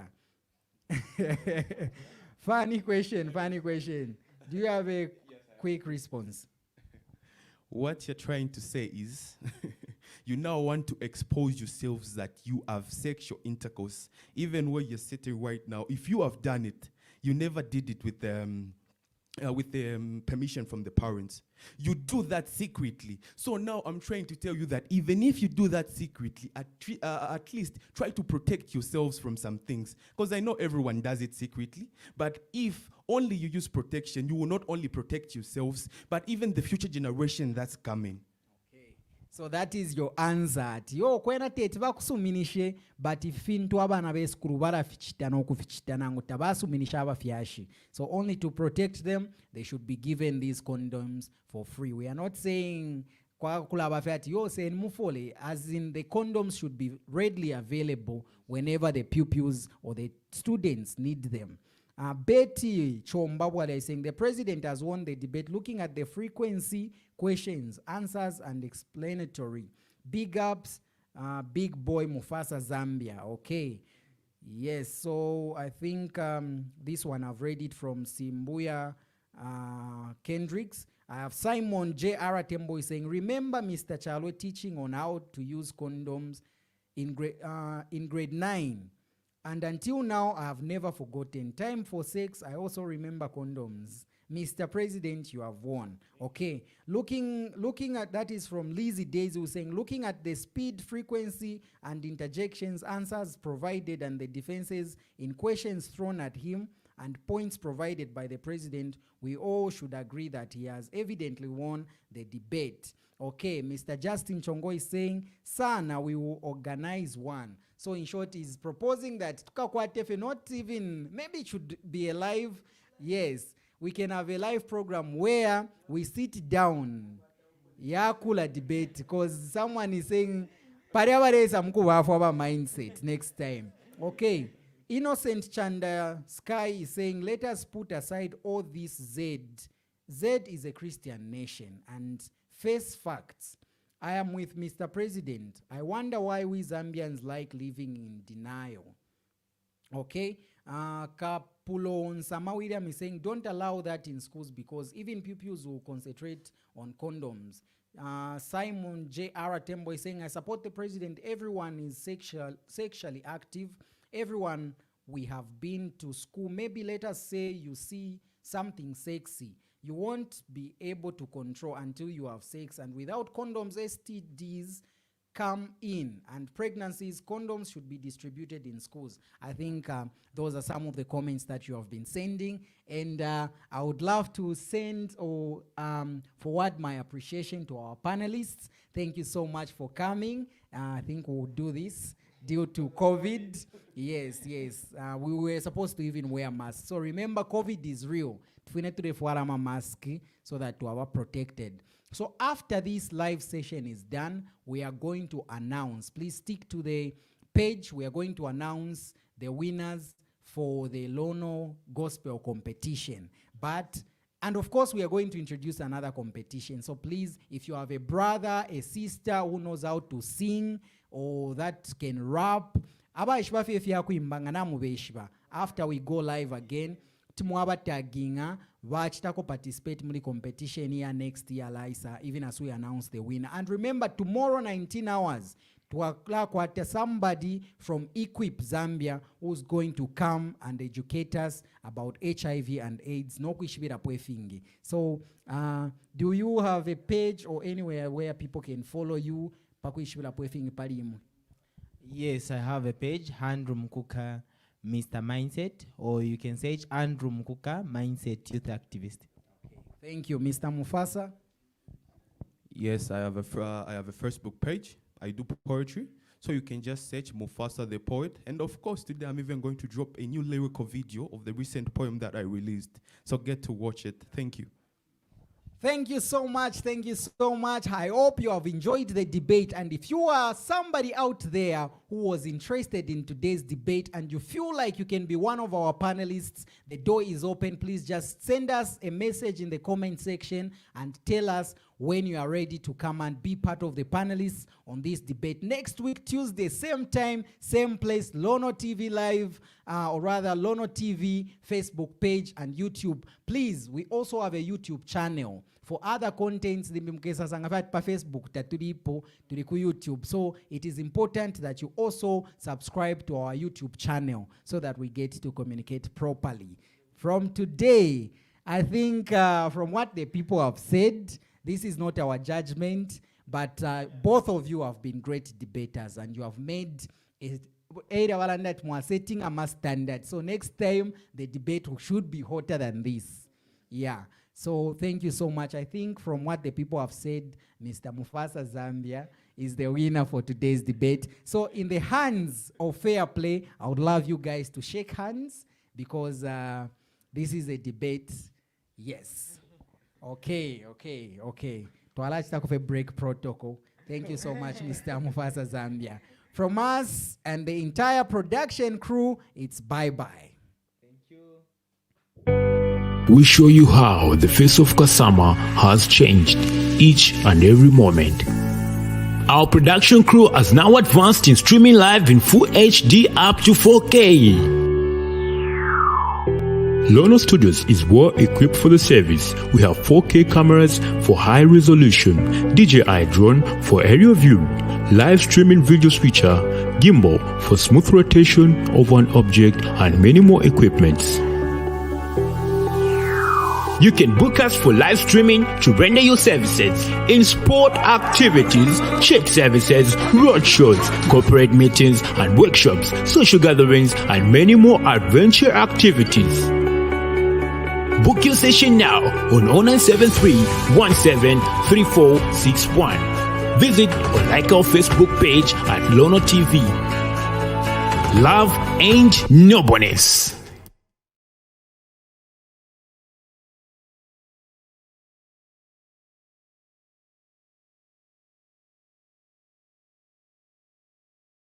Funny question. Do you have a quick response? What you're trying to say is, you now want to expose yourselves that you have sexual intercourse, even where you're sitting right now. If you have done it, you never did it with permission from the parents. You do that secretly. So now I'm trying to tell you that even if you do that secretly, at least try to protect yourselves from some things. Because I know everyone does it secretly, but if only you use protection, you will not only protect yourselves, but even the future generation that's coming. So that is your answer. Yo kwena tete bakusuminishe, but if fintu abana besikuru barafichitana okufichitana ngo tabasuminisha abafyashi. So only to protect them, they should be given these condoms for free. We are not saying kwakulaba fati yo saying mufole, as in the condoms should be readily available whenever the pupils or the students need them. Betty Chombabwale is saying the president has won the debate looking at the frequency, questions, answers, and explanatory. Big ups, big boy Mufasa Zambia. Okay. Yes, so I think this one I've read it from Simbuya Kendricks. I have Simon J. Aratembo is saying, remember Mr. Chalwe teaching on how to use condoms in grade 9. And until now, I have never forgotten. Time for sex, I also remember condoms. Mr. President, you have won. Okay. Looking at, that is from Lizzie Daisy, who's saying, looking at the speed, frequency, and interjections, answers provided, and the defenses in questions thrown at him, and points provided by the president, we all should agree that he has evidently won the debate. Okay, Mr. Justin Chongo is saying, Sana, we will organize one. So in short, he's proposing that Tukakwatefe not even, maybe it should be a live, yes, we can have a live program where we sit down, yakula debate, because someone is saying, Pariabare samkuwa for our mindset next time. Okay. Innocent Chanda Sky is saying, let us put aside all this Z. Z is a Christian nation and face facts. I am with Mr. President. I wonder why we Zambians like living in denial. Okay. Kapulo Nsama William is saying, don't allow that in schools because even pupils will concentrate on condoms. Simon J. Aratembo is saying, I support the president. Everyone is sexually active. Everyone, we have been to school. Maybe let us say you see something sexy. You won't be able to control until you have sex. And without condoms, STDs come in. And pregnancies, condoms should be distributed in schools. I think those are some of the comments that you have been sending. And I would love to send or forward my appreciation to our panelists. Thank you so much for coming. I think we'll do this due to COVID. Yes. We were supposed to even wear masks. So remember, COVID is real. We need to wear a mask so that we are protected. So after this live session is done, we are going to announce. Please stick to the page. We are going to announce the winners for the Lono Gospel competition. And of course, we are going to introduce another competition. So please, if you have a brother, a sister who knows how to sing, or that can rap, after we go live again, timwaba taginga vachitako participate muli competition here next year, Lisa, even as we announce the winner. And remember, tomorrow 19 hours to somebody from Equip Zambia who's going to come and educate us about HIV and AIDS. So do you have a page or anywhere where people can follow you? Yes, I have a page, Andrew Mkuka, Mr. Mindset, or you can search Andrew Mkuka, Mindset Youth Activist. Thank you. Mr. Mufasa? Yes, I have a Facebook page. I do poetry. So you can just search Mufasa the Poet. And of course, today I'm even going to drop a new lyrical video of the recent poem that I released. So get to watch it. Thank you. Thank you so much. Thank you so much. I hope you have enjoyed the debate. And if you are somebody out there who was interested in today's debate and you feel like you can be one of our panelists, the door is open. Please just send us a message in the comment section and tell us when you are ready to come and be part of the panelists on this debate. Next week, Tuesday, same time, same place, Lono TV Live, or rather Lono TV Facebook page and YouTube. Please, we also have a YouTube channel. For other contents, Facebook, YouTube. So it is important that you also subscribe to our YouTube channel so that we get to communicate properly. From today, I think from what the people have said, this is not our judgment, but both of you have been great debaters and you have made setting a standard. So next time, the debate should be hotter than this. Yeah. So thank you so much. I think from what the people have said, Mr. Mufasa Zambia is the winner for today's debate. So in the hands of fair play, I would love you guys to shake hands because this is a debate. Yes. Okay. twala chitakufe break protocol. Thank you so much, Mr. Mufasa Zambia. From us and the entire production crew, it's bye-bye. We show you how the face of Kasama has changed each and every moment. Our production crew has now advanced in streaming live in full HD up to 4K. Lono Studios is well equipped for the service. We have 4K cameras for high resolution, DJI drone for aerial view, live streaming video switcher, gimbal for smooth rotation of an object, and many more equipments. You can book us for live streaming to render your services in sport activities, church services, road shows, corporate meetings and workshops, social gatherings, and many more adventure activities. Book your session now on 0973 173461. Visit or like our Facebook page at Lono TV. Love ain't no bonus.